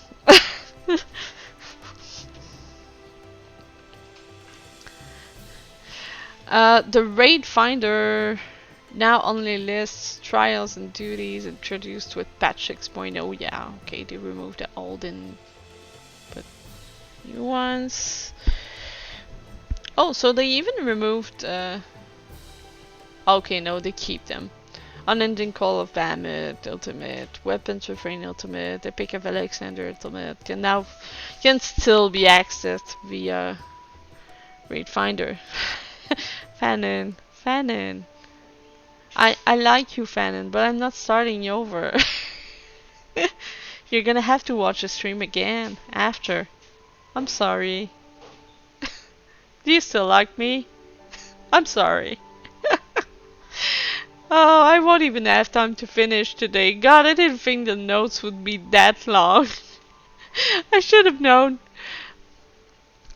The raid finder now only lists trials and duties introduced with patch 6.0. Yeah, okay, they removed the old and put new ones. Oh, so they even removed. Okay, no, they keep them. Unending Call of Bahamut Ultimate, Weapons Refrain Ultimate, Epic of Alexander Ultimate can still be accessed via Raid Finder. Fanon. I like you, Fanon, but I'm not starting you over. You're gonna have to watch the stream again after. I'm sorry. Do you still like me? I'm sorry. Oh, I won't even have time to finish today. God, I didn't think the notes would be that long. I should have known.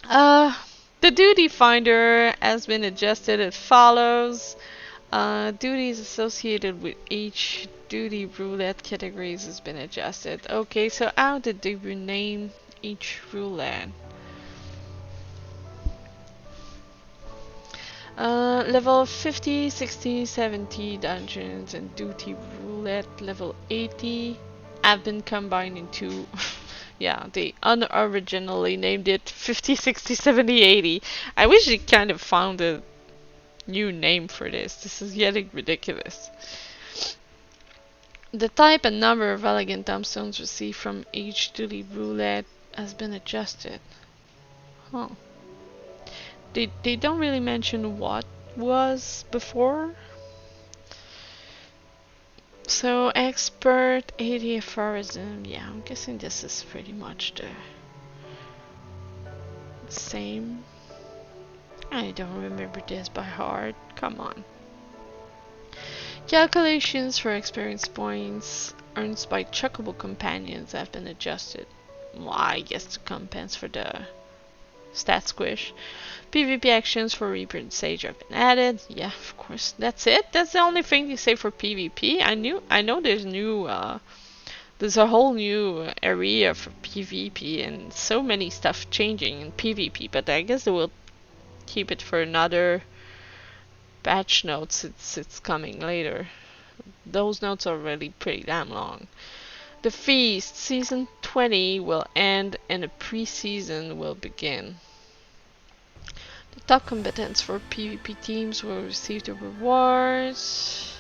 Uh, the duty finder has been adjusted as follows. Duties associated with each duty roulette categories has been adjusted. Okay, so how did they rename each roulette? Level 50, 60, 70 dungeons and duty roulette level 80 have been combined into yeah, they unoriginally named it 50, 60, 70, 80. I wish they kind of found a new name for this. This is getting ridiculous. The type and number of elegant tombstones received from each duty roulette has been adjusted. Huh. They don't really mention what was before. So expert 80 aphorism. Yeah, I'm guessing this is pretty much the same. I don't remember this by heart. Come on. Calculations for experience points earned by chuckable companions have been adjusted. Well, I guess to compensate for the stat squish. PvP actions for Reaper and Sage have been added. Yeah, of course. That's it. That's the only thing they say for PvP. I know there's there's a whole new area for PvP and so many stuff changing in PvP, but I guess they will keep it for another patch notes. It's coming later. Those notes are already pretty damn long. The feast season 20 will end and a pre-season will begin. The top combatants for PvP teams will receive the rewards.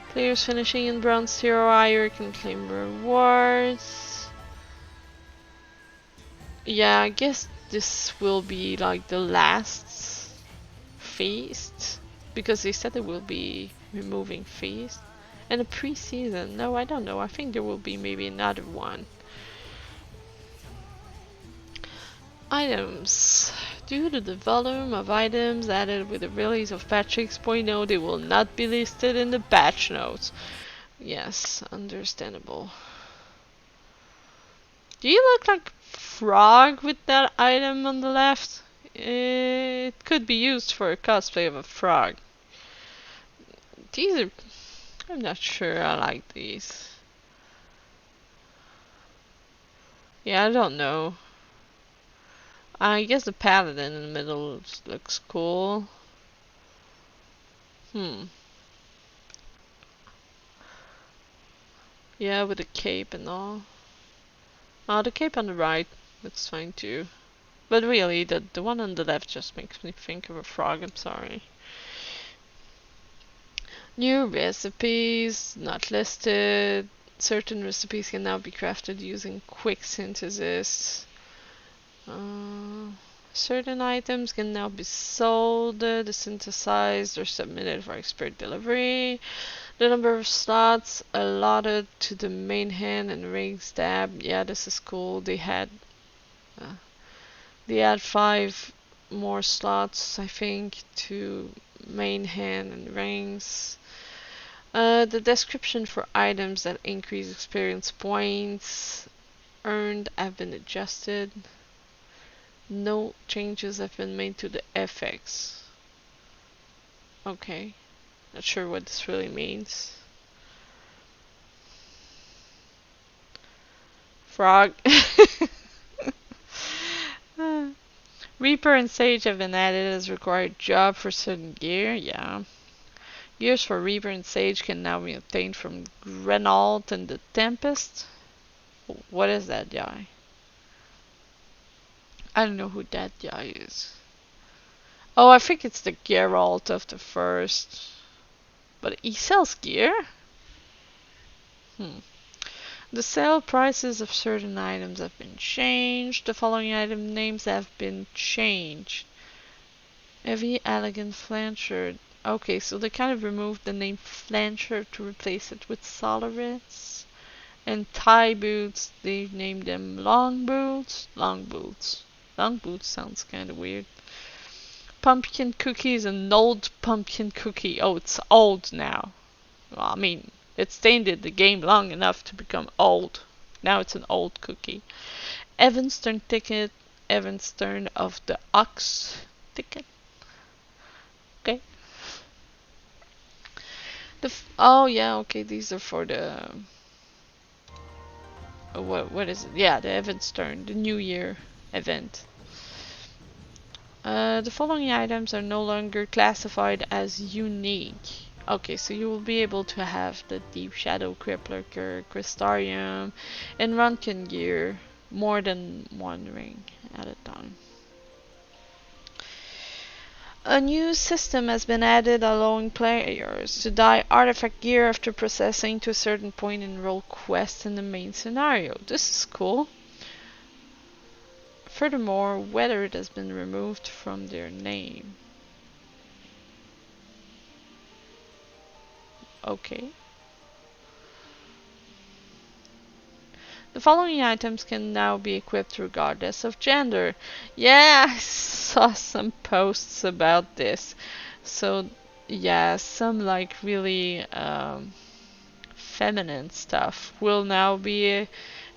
Players finishing in bronze tier or higher can claim rewards. Yeah, I guess this will be like the last feast, because they said they will be removing feast. And a pre-season, no, I don't know. I think there will be maybe another one. Items. Due to the volume of items added with the release of patch 6.0, they will not be listed in the patch notes. Yes, understandable. Do you look like Frog with that item on the left? It could be used for a cosplay of a frog. These are... I'm not sure I like these. Yeah, I don't know. I guess the paladin in the middle looks cool. Yeah, with the cape and all. Oh, the cape on the right That's fine too. But really, the one on the left just makes me think of a frog, I'm sorry. New recipes, not listed. Certain recipes can now be crafted using quick synthesis. Uh, certain items can now be sold, desynthesized, or submitted for expert delivery. The number of slots allotted to the main hand and rings tab. Yeah, this is cool. Uh, they had 5 more slots, I think, to main hand and rings. The description for items that increase experience points earned have been adjusted. No changes have been made to the FX. Okay, not sure what this really means. Frog. Reaper and Sage have been added as required job for certain gear, yeah. Gears for Reaper and Sage can now be obtained from Renault and the Tempest. What is that guy? I don't know who that guy is. Oh, I think it's the Geralt of the first. But he sells gear? Hmm. The sale prices of certain items have been changed. The following item names have been changed. Heavy Elegant Flancher. Okay, so they kind of removed the name Flancher to replace it with Solaris. And Thigh Boots, they've named them Long Boots. Long Boots. Long Boots sounds kind of weird. Pumpkin Cookie is an old pumpkin cookie. Oh, it's old now. Well, I mean, it stayed in the game long enough to become old. Now it's an old cookie. Evan's Turn Ticket. Evan's Turn of the Ox Ticket. Okay. Oh yeah, okay. These are for the what is it? Yeah, the Evan's Turn, the New Year event. The following items are no longer classified as unique. Okay, so you will be able to have the Deep Shadow Crippler, Crystarium, and Runkin gear more than one ring at a time. A new system has been added allowing players to dye artifact gear after processing to a certain point in roll quests in the main scenario. This is cool. Furthermore, weathered has been removed from their name. Okay. The following items can now be equipped regardless of gender. Yeah, I saw some posts about this. So, yeah, some like really feminine stuff will now be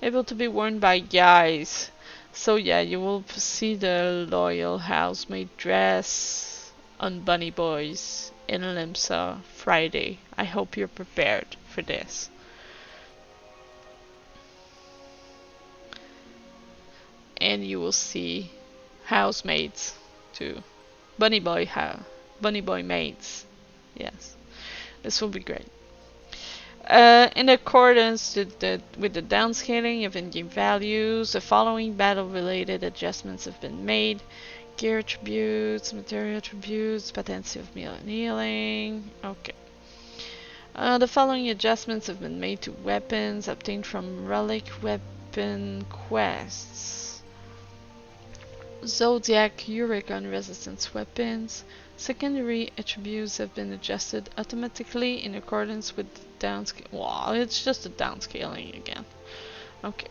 able to be worn by guys. So yeah, you will see the loyal housemaid dress on Bunny Boys in Limsa Friday. I hope you're prepared for this. And you will see housemaids too. Bunny Boy maids. Yes, this will be great. In accordance with the downscaling of in-game values, the following battle-related adjustments have been made. Gear attributes, material attributes, potency of meal and healing. Okay. The following adjustments have been made to weapons obtained from relic weapon quests. Zodiac Huracan resistance weapons. Secondary attributes have been adjusted automatically in accordance with the downscale. Wow, it's just a downscaling again. Okay.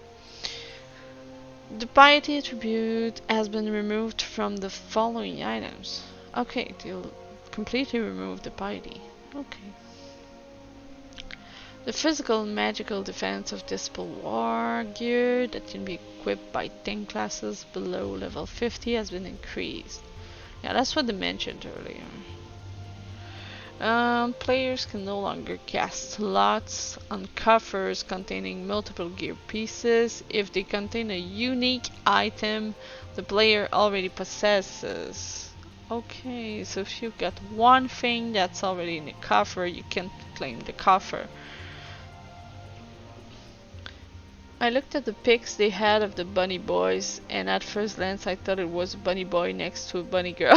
The piety attribute has been removed from the following items. Okay, they'll completely remove the piety. Okay. The physical and magical defense of Dispel War gear that can be equipped by 10 classes below level 50 has been increased. Yeah, that's what they mentioned earlier. Players can no longer cast slots on coffers containing multiple gear pieces if they contain a unique item the player already possesses. Okay, so if you've got one thing that's already in the coffer, you can't claim the coffer. I looked at the pics they had of the bunny boys, and at first glance I thought it was a bunny boy next to a bunny girl.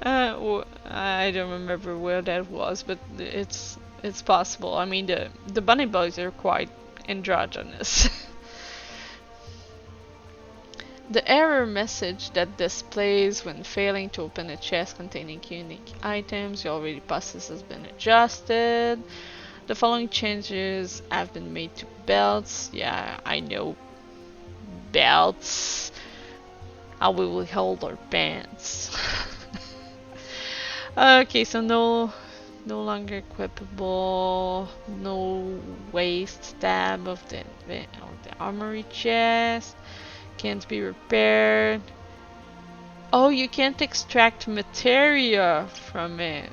I don't remember where that was, but it's possible. I mean, the bunny boys are quite androgynous. The error message that displays when failing to open a chest containing unique items you already possess has been adjusted. The following changes have been made to belts. Yeah, I know. Belts. How we will hold our pants. Okay, so no longer equipable. No waist tab of the armory chest. Can't be repaired. Oh, you can't extract materia from it.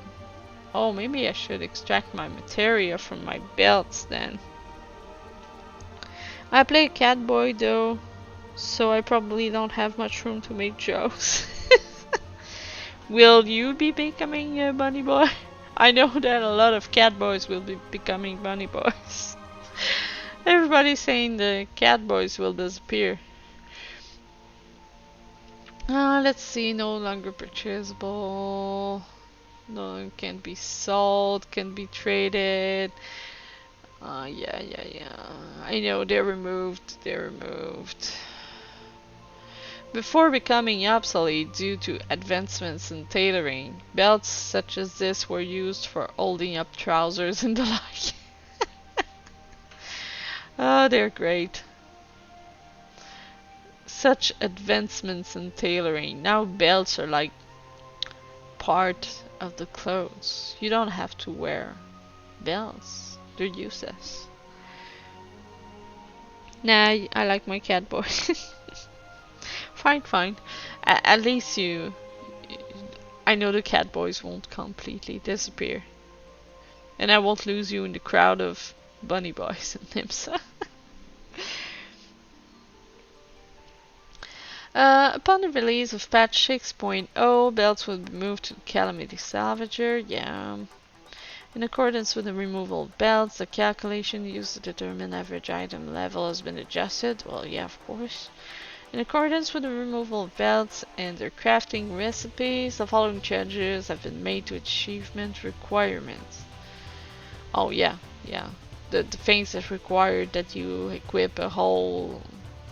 Oh, maybe I should extract my materia from my belts then. I play Catboy though, so I probably don't have much room to make jokes. Will you be becoming a bunny boy? I know that a lot of cat boys will be becoming bunny boys. Everybody's saying the cat boys will disappear. Let's see, no longer purchasable. No, can't be sold, can be traded. Yeah. I know they're removed. Before becoming obsolete due to advancements in tailoring, belts such as this were used for holding up trousers and the like. Oh, they're great. Such advancements in tailoring. Now belts are like part of the clothes. You don't have to wear belts. They're useless. Nah, I like my cat boy. Fine. At least I know the cat boys won't completely disappear. And I won't lose you in the crowd of bunny boys and nymphs. Upon the release of patch 6.0, belts will be moved to Calamity Salvager. Yeah. In accordance with the removal of belts, the calculation used to determine average item level has been adjusted. Well, yeah, of course. In accordance with the removal of belts and their crafting recipes, the following changes have been made to achievement requirements. Oh, yeah. The things that require that you equip a whole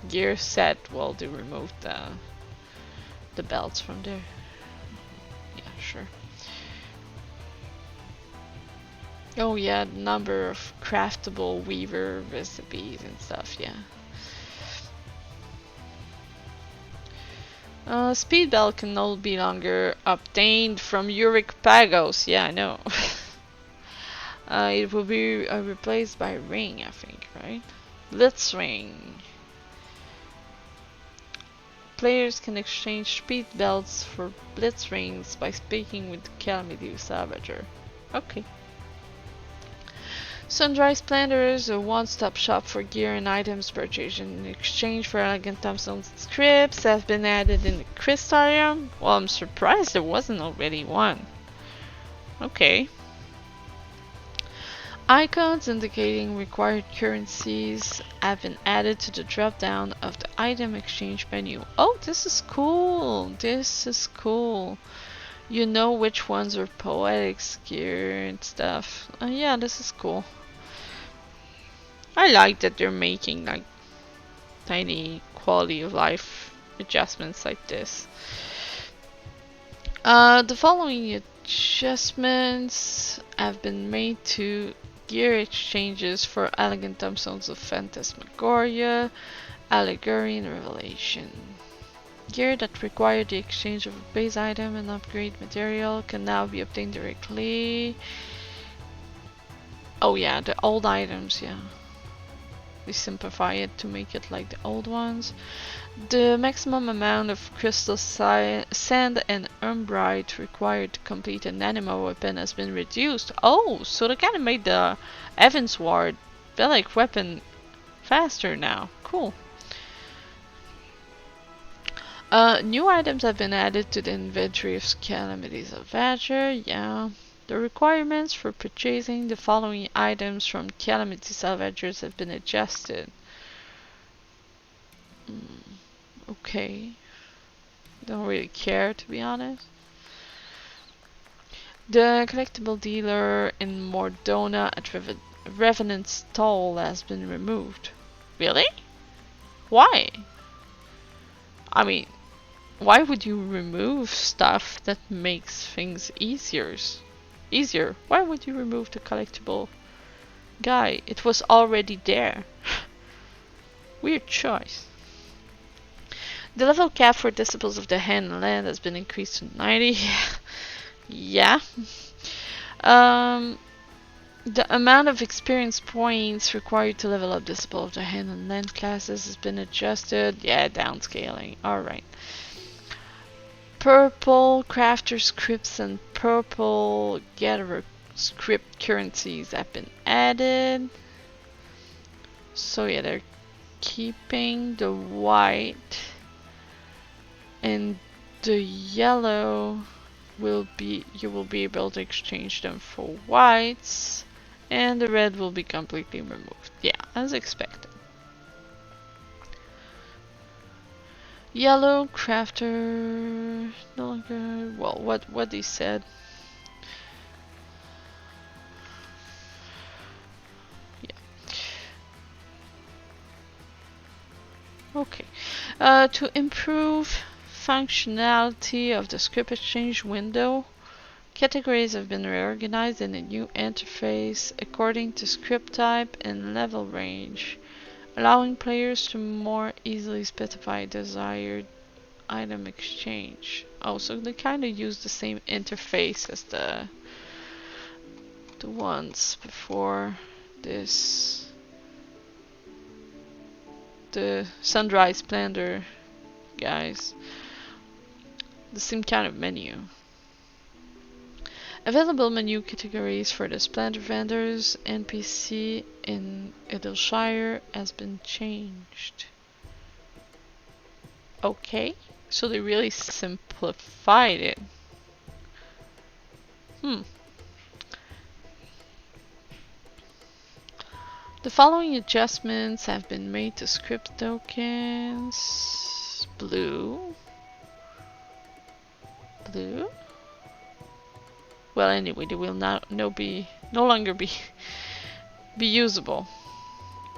gear set, well, they removed the belts from there. Yeah, sure. Oh yeah, the number of craftable weaver recipes and stuff, yeah. Speed belt can no be longer obtained from Uric Pagos, yeah, I know. It will be replaced by ring, I think, right? Blitz ring. Players can exchange speed belts for blitz rings by speaking with the Calamity Salvager. Okay. Sunrise Planners, a one-stop shop for gear and items purchased in exchange for Elegant Thompson's scripts, have been added in the Crystarium. Well, I'm surprised there wasn't already one. Okay. Icons indicating required currencies have been added to the drop-down of the item exchange menu. Oh, this is cool! You know which ones are poetic gear and stuff. Yeah, this is cool. I like that they're making like tiny quality of life adjustments like this. The following adjustments have been made to gear exchanges for Elegant Thompsons of Phantasmagoria, Allegory, and Revelation. Gear that required the exchange of a base item and upgrade material can now be obtained directly. Oh yeah, the old items, yeah. They simplify it to make it like the old ones. The maximum amount of crystal sand and umbrite required to complete an anima weapon has been reduced. Oh, so they kind of made the Evansward Bellic weapon faster now. Cool. New items have been added to the inventory of Calamities of Badger. Yeah. The requirements for purchasing the following items from Calamity Salvagers have been adjusted. Okay. Don't really care, to be honest. The collectible dealer in Mordona at Revenant's Stall has been removed. Really? Why? I mean, why would you remove stuff that makes things easier? Why would you remove the collectible guy? It was already there. Weird choice. The level cap for Disciples of the Hand and Land has been increased to 90. Yeah. The amount of experience points required to level up Disciple of the Hand and Land classes has been adjusted. Yeah, downscaling. Alright. Purple crafter scripts and purple gatherer script currencies have been added. So yeah, they're keeping the white, and the yellow will be, you will be able to exchange them for whites, and the red will be completely removed. Yeah, as expected. Yellow crafter no longer, well, what they said. Yeah. Okay. To improve functionality of the script exchange window, categories have been reorganized in a new interface according to script type and level range, allowing players to more easily specify desired item exchange. Oh, so they kind of use the same interface as the ones before this. The Sunrise Splendor guys. The same kind of menu. Available menu categories for the Splendor vendors NPC in Idleshire has been changed. Okay, so they really simplified it. The following adjustments have been made to script tokens. Blue. Well, anyway, they will no longer be usable.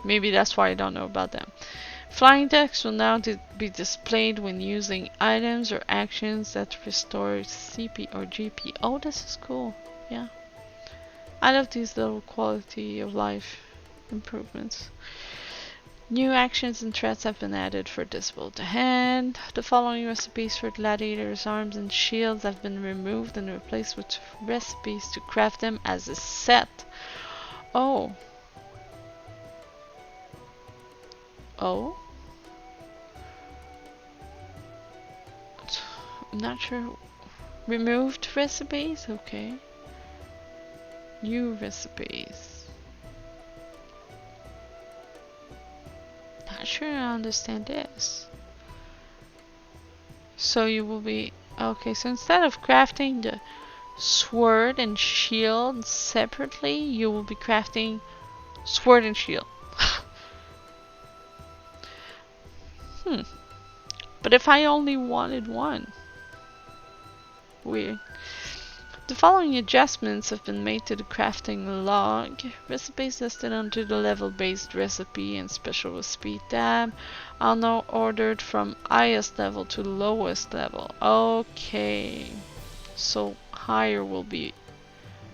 Maybe that's why I don't know about them. Flying text will now be displayed when using items or actions that restore CP or GP. Oh, this is cool. Yeah. I love these little quality of life improvements. New actions and threats have been added for Disciple of the Hand. The following recipes for gladiators' arms and shields have been removed and replaced with recipes to craft them as a set. Oh. Oh? I'm not sure. Removed recipes? Okay. New recipes. Not sure I understand this. So you will be... Okay, so instead of crafting the sword and shield separately, you will be crafting sword and shield. But if I only wanted one? Weird. The following adjustments have been made to the crafting log. Recipes listed under the level-based recipe and special recipe tab are now ordered from highest level to lowest level. Okay. So higher will be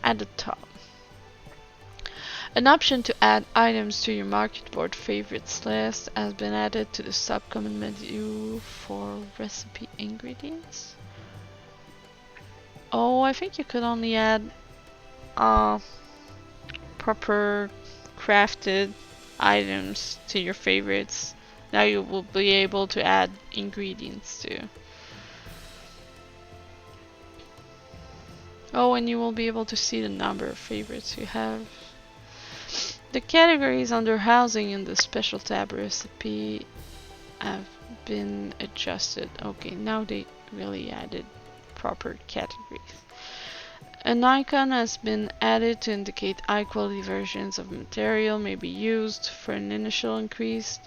at the top. An option to add items to your market board favorites list has been added to the subcommon menu for recipe ingredients. Oh, I think you could only add proper crafted items to your favorites. Now you will be able to add ingredients too. Oh, and you will be able to see the number of favorites you have. The categories under housing in the special tab recipe have been adjusted. Okay, now they really added proper categories. An icon has been added to indicate high quality versions of material may be used for an initial increase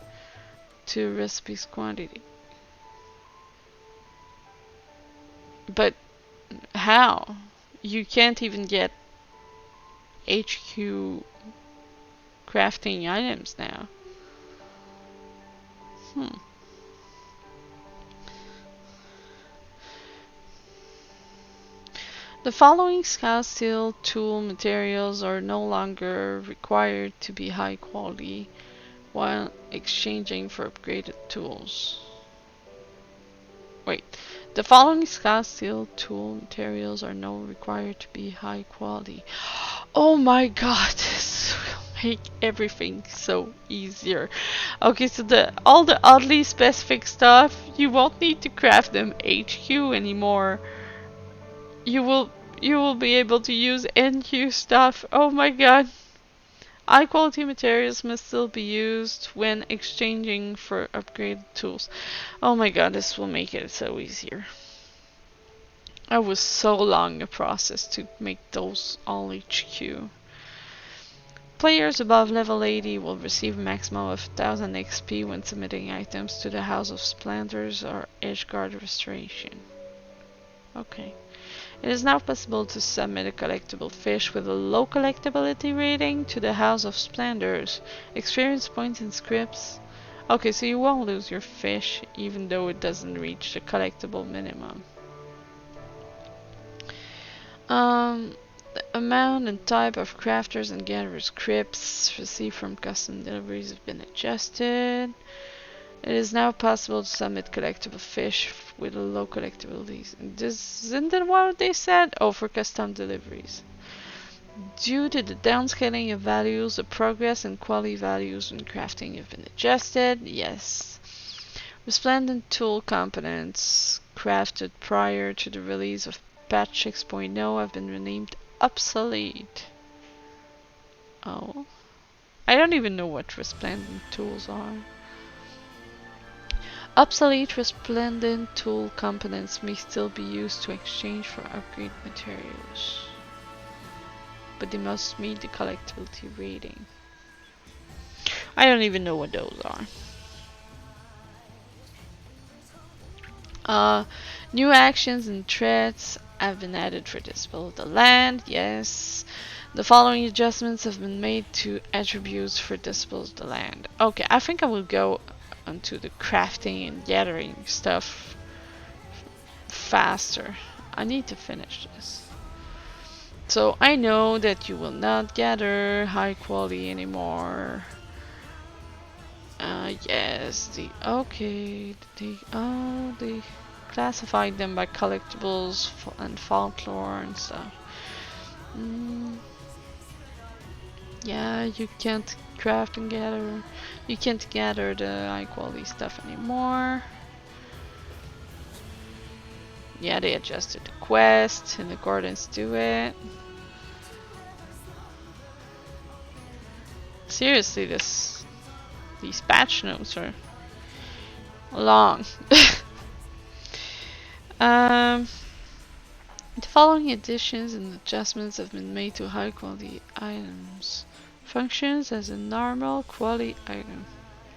to recipe's quantity. But how? You can't even get HQ crafting items now. The following scout steel tool materials are no longer required to be high quality while exchanging for upgraded tools. Wait, the following scout steel tool materials are no required to be high quality. Oh my god, this will make everything so easier. Okay, so all the oddly specific stuff, you won't need to craft them HQ anymore. You will be able to use NQ stuff. Oh my god. High quality materials must still be used when exchanging for upgraded tools. Oh my god, this will make it so easier. It was so long a process to make those all HQ. Players above level 80 will receive a maximum of 1000 XP when submitting items to the House of Splendors or Edgeguard Restoration. Okay. It is now possible to submit a collectible fish with a low collectability rating to the House of Splendors. Experience points and scripts. Okay, so you won't lose your fish even though it doesn't reach the collectible minimum. The amount and type of crafters and gatherers scripts received from custom deliveries have been adjusted. It is now possible to submit collectible fish with low collectabilities. Isn't that what they said? Oh, for custom deliveries. Due to the downscaling of values, the progress and quality values when crafting have been adjusted. Yes. Resplendent tool components crafted prior to the release of patch 6.0 have been renamed obsolete. Oh. I don't even know what resplendent tools are. Obsolete resplendent tool components may still be used to exchange for upgrade materials, but they must meet the collectability rating. I don't even know what those are. New actions and threats have been added for Display of the Land. Yes. The following adjustments have been made to attributes for Display of the Land. Okay, I think I will go onto the crafting and gathering stuff faster. I need to finish this. So I know that you will not gather high quality anymore. Yes, they classified them by collectibles and folklore and stuff. Yeah, you can't craft and gather. You can't gather the high quality stuff anymore. Yeah, they adjusted the quest in accordance to it. Seriously, these patch notes are long. The following additions and adjustments have been made to high quality items. Functions as a normal quality item.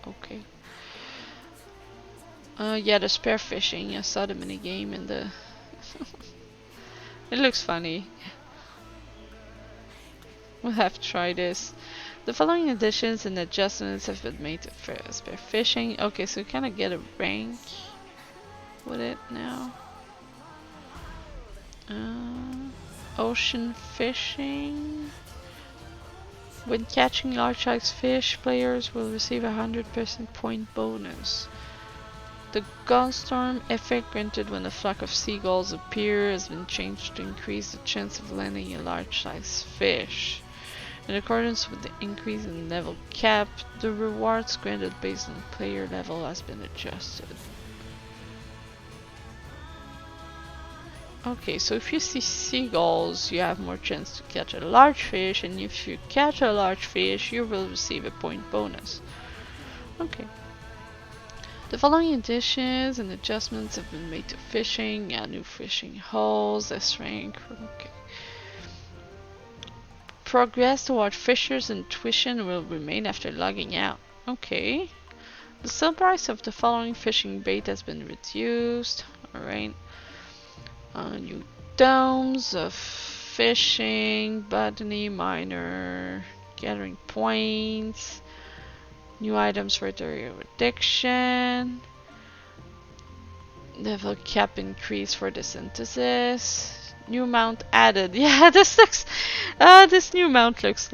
Okay. Yeah, the spear fishing. I saw the minigame in the... It looks funny. We'll have to try this. The following additions and adjustments have been made to spear fishing. Okay, so we kind of get a rank with it now. Ocean fishing. When catching large size fish, players will receive a 100% point bonus. The Gunstorm effect granted when a flock of seagulls appear has been changed to increase the chance of landing a large size fish. In accordance with the increase in level cap, the rewards granted based on player level has been adjusted. Okay, so if you see seagulls, you have more chance to catch a large fish, and if you catch a large fish, you will receive a point bonus. Okay. The following additions and adjustments have been made to fishing. New fishing holes, S rank. Okay. Progress toward Fisher's intuition will remain after logging out. Okay. The sale price of the following fishing bait has been reduced. Alright. New domes of fishing, botany, minor, gathering points. New items for the addiction. Level cap increase for the synthesis. New mount added. Yeah, this looks. This new mount looks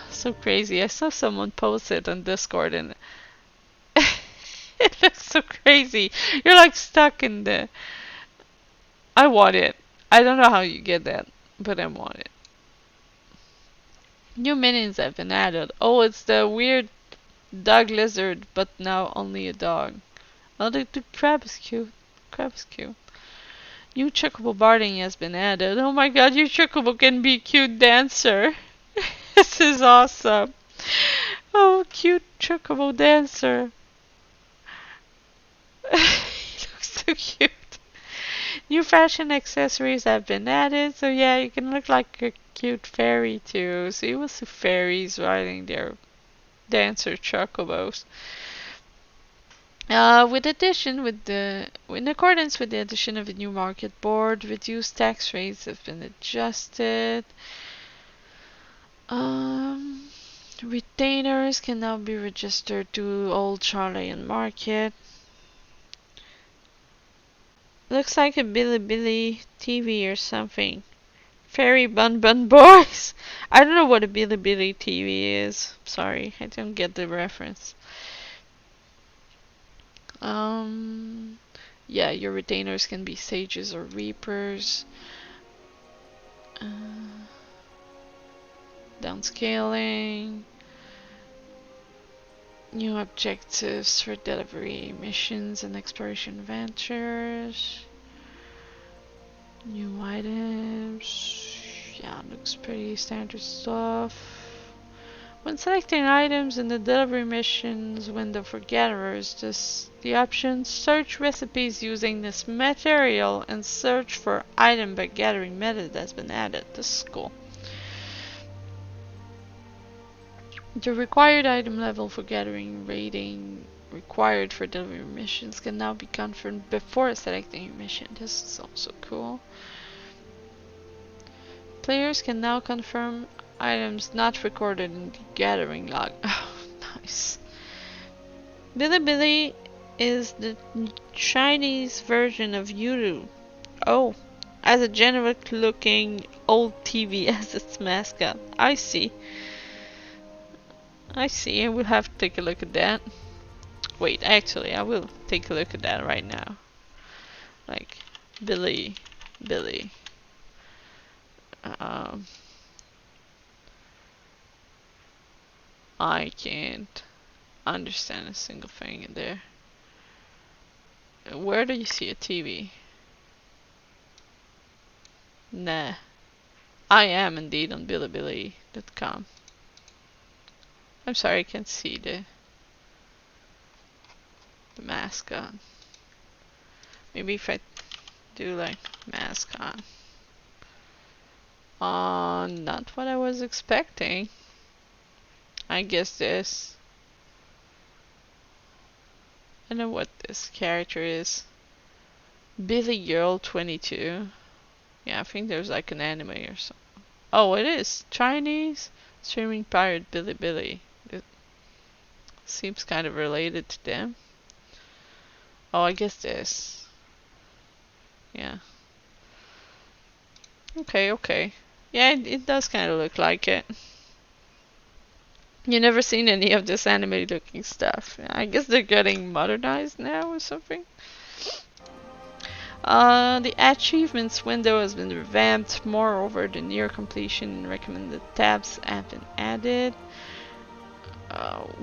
so crazy. I saw someone post it on Discord and it looks so crazy. You're like stuck in the. I want it. I don't know how you get that, but I want it. New minions have been added. Oh, it's the weird dog lizard, but now only a dog. Oh, the crab is cute. Crab is cute. New chocobo barding has been added. Oh my god, your chocobo can be a cute dancer. This is awesome. Oh, cute chocobo dancer. He looks so cute. New fashion accessories have been added. So yeah, you can look like a cute fairy too. So you will see fairies riding their dancer chocobos. In accordance with the addition of a new market board, reduced tax rates have been adjusted. Retainers can now be registered to Old Charleyan Market. Looks like a Bilibili TV or something. Fairy Bun Bun Boys. I don't know what a Bilibili TV is. Sorry, I don't get the reference. Yeah, your retainers can be sages or reapers. Downscaling. New objectives for delivery missions and exploration ventures. New items. Yeah, looks pretty standard stuff. When selecting items in the delivery missions window for gatherers, the option search recipes using this material and search for item by gathering method has been added. This is cool. The required item level for gathering rating required for delivery missions can now be confirmed before selecting a mission. This is also cool. Players can now confirm items not recorded in the gathering log. Oh, nice. Bilibili is the Chinese version of Yuru. Oh, as a generic looking old TV as its mascot. I see. I see, and we'll have to take a look at that. Wait, actually, I will take a look at that right now. Like, Billy. I can't understand a single thing in there. Where do you see a TV? Nah. I am indeed on bilibili.com. I'm sorry, I can't see the mascot. Maybe if I do like mascot. Not what I was expecting. I guess this. I know what this character is. Billy Girl 22. Yeah, I think there's like an anime or something. Oh, it is Chinese streaming pirate Bilibili. It seems kind of related to them. Oh, I guess this. Yeah. Okay. Yeah, it does kind of look like it. You never seen any of this anime looking stuff. I guess they're getting modernized now or something. The achievements window has been revamped. Moreover, the near completion and recommended tabs have been added.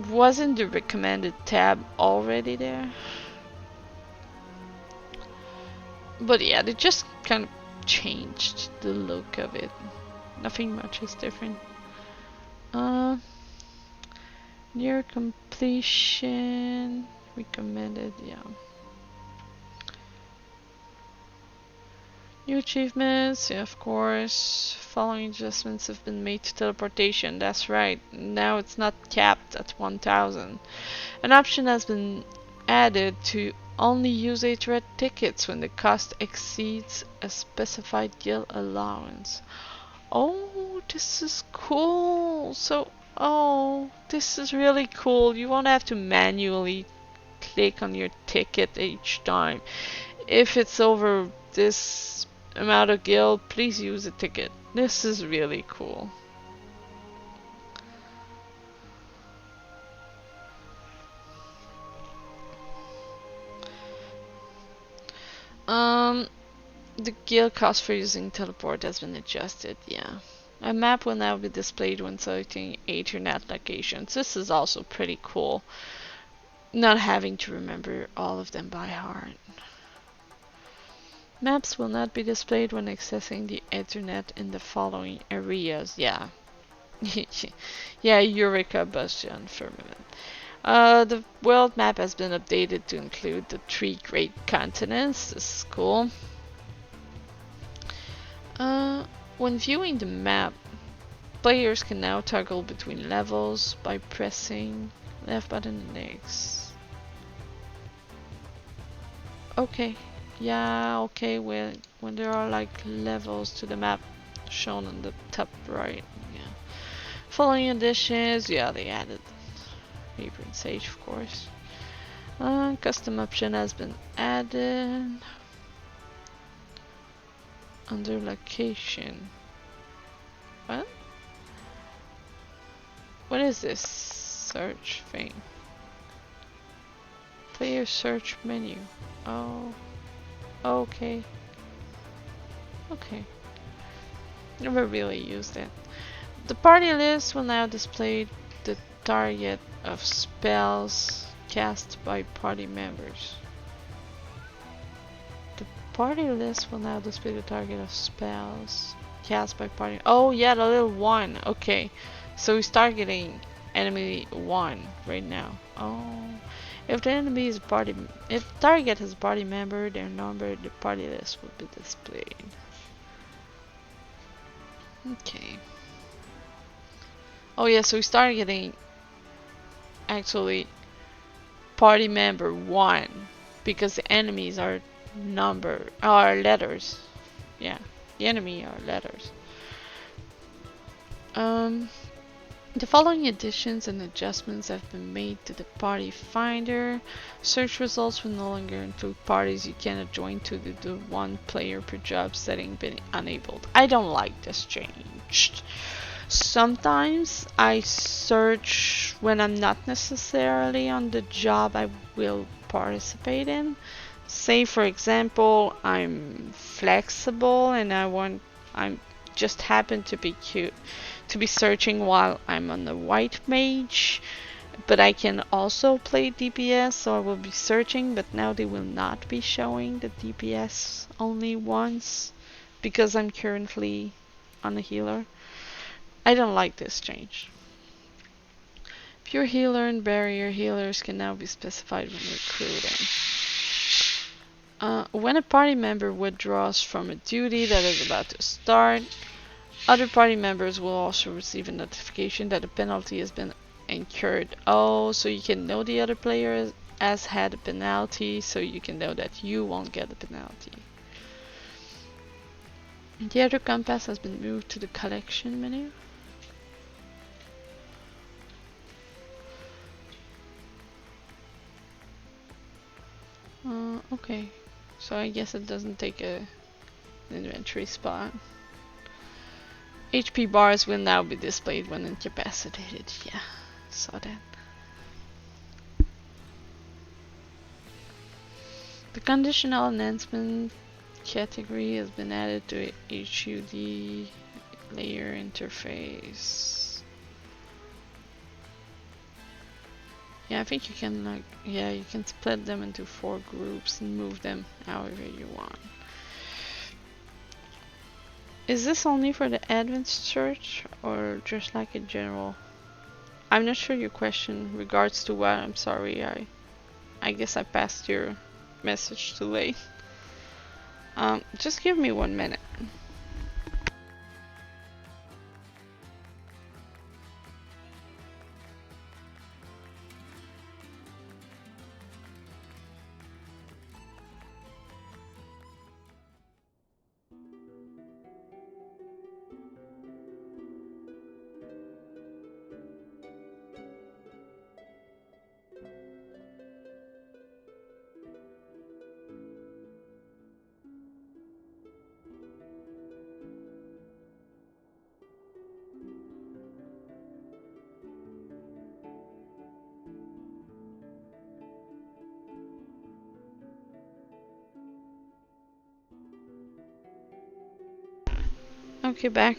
Wasn't the recommended tab already there? But yeah, they just kind of changed the look of it. Nothing much is different. Near completion recommended, yeah. New achievements, yeah, of course. Following adjustments have been made to teleportation, that's right. Now it's not capped at 1000. An option has been added to only use 8 red tickets when the cost exceeds a specified guild allowance. Oh, this is cool. So, oh, this is really cool. You won't have to manually click on your ticket each time. If it's over this amount of guild, please use a ticket. This is really cool. Um, the guild cost for using teleport has been adjusted, yeah. A map will now be displayed when selecting Ethernet locations. This is also pretty cool. Not having to remember all of them by heart. Maps will not be displayed when accessing the internet in the following areas. Yeah. Yeah, Eureka, Bastion, Firmament. The world map has been updated to include the 3 great continents. This is cool. When viewing the map, players can now toggle between levels by pressing left button and X. Okay. Yeah, okay, when there are like levels to the map shown on the top right. Yeah. Following additions, yeah, they added Reaper and Sage, of course. Custom option has been added under location. What? What is this search thing? Player search menu. Oh. Okay. Okay. Never really used it. The party list will now display the target of spells cast by party members. The party list will now display the target of spells cast by party. Oh yeah, the little one. Okay, so he's targeting enemy 1 right now. Oh, if the enemy is a party, if the target has a party member, their number, the party list will be displayed. Okay. Oh yeah, so he's targeting actually party member 1 because the enemies are letters. Yeah, the enemy are letters. The following additions and adjustments have been made to the party finder. Search results will no longer include parties you cannot join to the 1 player per job setting being enabled. I don't like this change. Sometimes I search when I'm not necessarily on the job I will participate in. Say for example, I'm flexible and I'm just happen to be cute to be searching while I'm on the white mage, but I can also play DPS, so I will be searching, but now they will not be showing the DPS only once because I'm currently on a healer. I don't like this change. Pure healer and barrier healers can now be specified when recruiting. When a party member withdraws from a duty that is about to start, other party members will also receive a notification that a penalty has been incurred. Oh, so you can know the other player has had a penalty, so you can know that you won't get a penalty. The other compass has been moved to the collection menu. Okay, so I guess it doesn't take an inventory spot. HP bars will now be displayed when incapacitated. Yeah, saw that. The conditional enhancement category has been added to HUD layer interface. Yeah, I think you can you can split them into 4 groups and move them however you want. Is this only for the advanced search or just like in general? I'm not sure your question regards to what. I'm sorry, I guess I passed your message too late. Just give me 1 minute. Okay, back.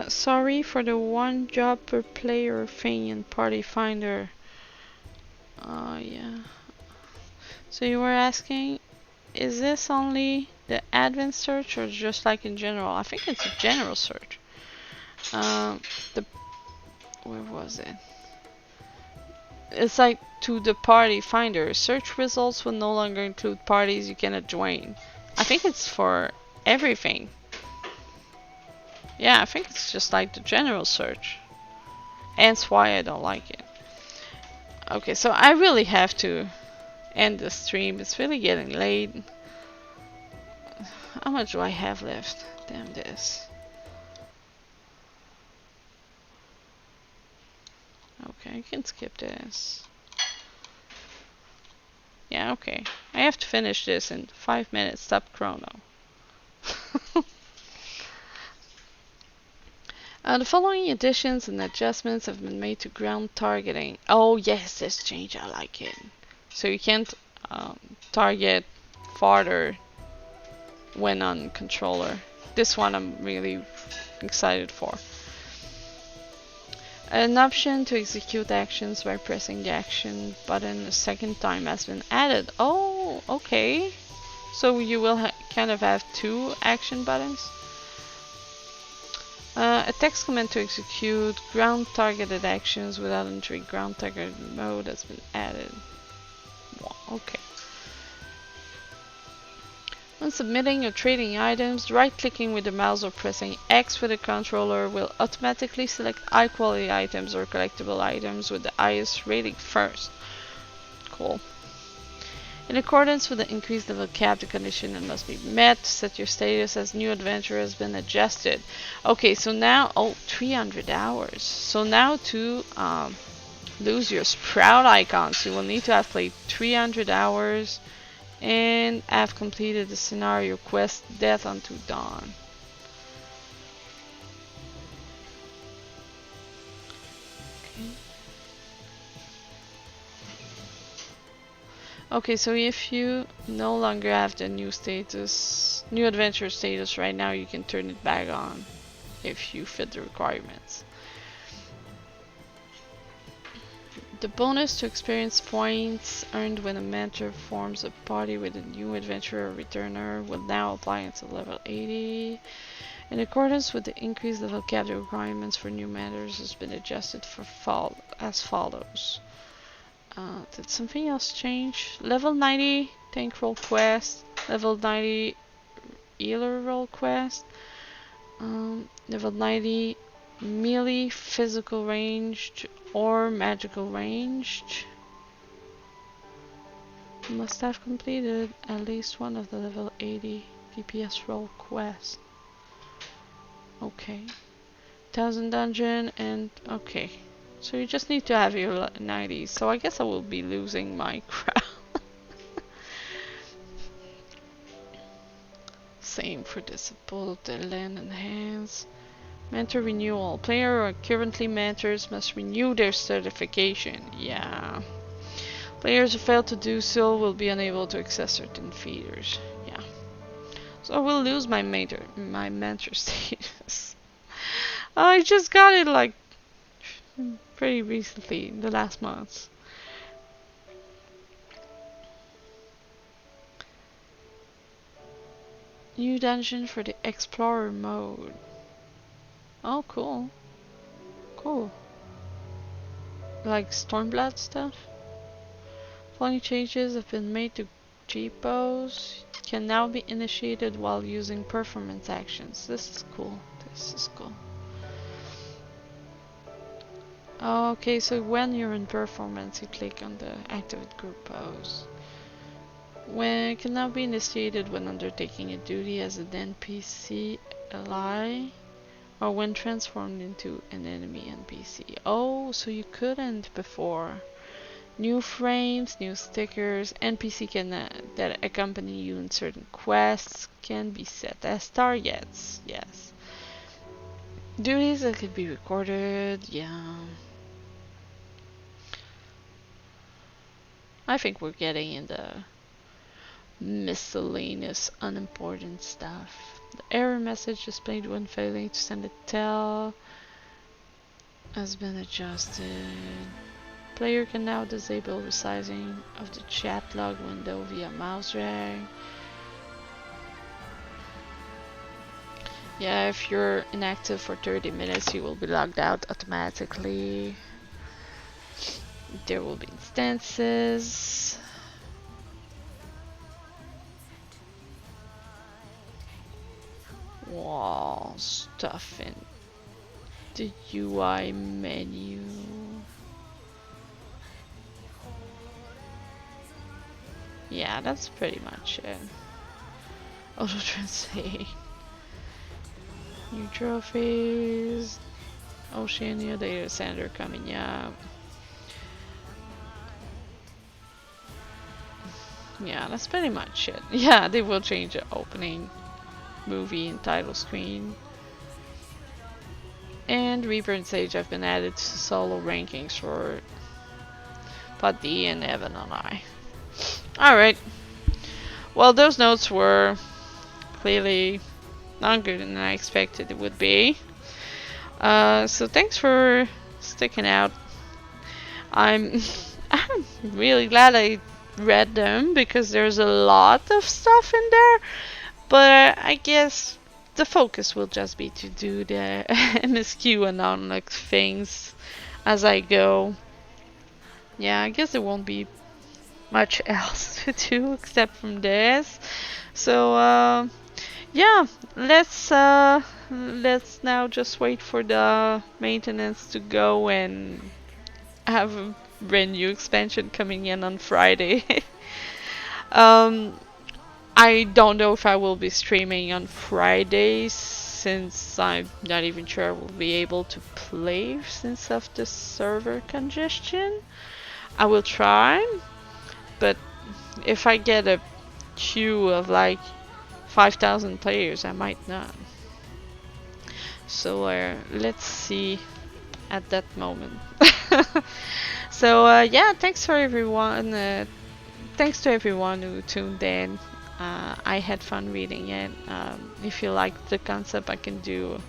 Sorry for the one job per player thing in Party Finder. Yeah. So you were asking, is this only the advanced search or just like in general? I think it's a general search. The where was it? It's like to the party finder. Search results will no longer include parties you cannot join. I think it's for everything. Yeah, I think it's just like the general search. And that's why I don't like it. Okay, so I really have to end the stream. It's really getting late. How much do I have left? Damn this. Okay, I can skip this. Yeah, okay. I have to finish this in 5 minutes. Stop chrono. The following additions and adjustments have been made to ground targeting. Oh yes, this change, I like it. So you can't target farther when on controller. This one I'm really excited for. An option to execute actions by pressing the action button a second time has been added. Oh, okay. So you will kind of have two action buttons. A text command to execute ground targeted actions without entering ground targeted mode has been added. Wow, okay. When submitting or trading items, right-clicking with the mouse or pressing X with the controller will automatically select high-quality items or collectible items with the highest rating first. Cool. In accordance with the increased level cap, the condition that must be met to set your status as new adventurer has been adjusted. Okay, so now, 300 hours. So now to lose your sprout icons, you will need to have played 300 hours and have completed the scenario quest Death Unto Dawn. Okay, so if you no longer have the new status, new adventure status right now, you can turn it back on if you fit the requirements. The bonus to experience points earned when a mentor forms a party with a new adventurer or returner will now apply until level 80. In accordance with the increased level cap, the requirements for new mentors has been adjusted for as follows. Did something else change? Level 90 tank roll quest, level 90 healer roll quest, level 90 melee physical ranged or magical ranged. Must have completed at least one of the level 80 DPS roll quests. Okay. 1000 dungeon and okay. So you just need to have your 90s. So I guess I will be losing my crown. Same for disable the land enhance. Mentor renewal. Player or currently mentors must renew their certification. Yeah. Players who fail to do so will be unable to access certain features. Yeah. So I will lose my mentor status. I just got it like pretty recently, in the last months. New dungeon for the explorer mode. Oh, cool. Cool. Like Stormblood stuff. Following changes have been made to cheapos. You can now be initiated while using performance actions. This is cool. This is cool. Okay, so when you're in performance, you click on the activate group pose. When it can now be initiated when undertaking a duty as an NPC ally, or when transformed into an enemy NPC. Oh, so you couldn't before. New frames, new stickers, NPC that accompany you in certain quests can be set as targets. Yes. Duties that could be recorded, yeah. I think we're getting into miscellaneous, unimportant stuff. The error message displayed when failing to send a tell has been adjusted. Player can now disable resizing of the chat log window via mouse drag. Yeah, if you're inactive for 30 minutes, you will be logged out automatically. There will be instances. Wall stuff in the UI menu. Yeah, that's pretty much it. Auto translate. New trophies. Oceania data center coming up. Yeah, that's pretty much it. Yeah, they will change the opening movie and title screen. And Reaper and Sage have been added to solo rankings for Putty and Evan and I. Alright. Well, those notes were clearly longer than I expected it would be. So thanks for sticking out. I'm really glad I read them because there's a lot of stuff in there. But I guess the focus will just be to do the MSQ and unlock things as I go. Yeah, I guess there won't be much else to do except from this. So yeah, let's now just wait for the maintenance to go and have a brand new expansion coming in on Friday. I don't know if I will be streaming on Fridays since I'm not even sure I will be able to play since of the server congestion. I will try, but if I get a queue of like 5,000 players, I might not. So let's see at that moment. So yeah, thanks for everyone. Thanks to everyone who tuned in. I had fun reading it. If you like the concept, I can do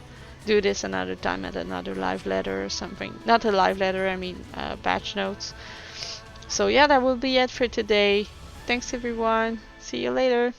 this another time at another live letter or something. Not a live letter, I mean patch notes. So yeah, that will be it for today. Thanks everyone. See you later.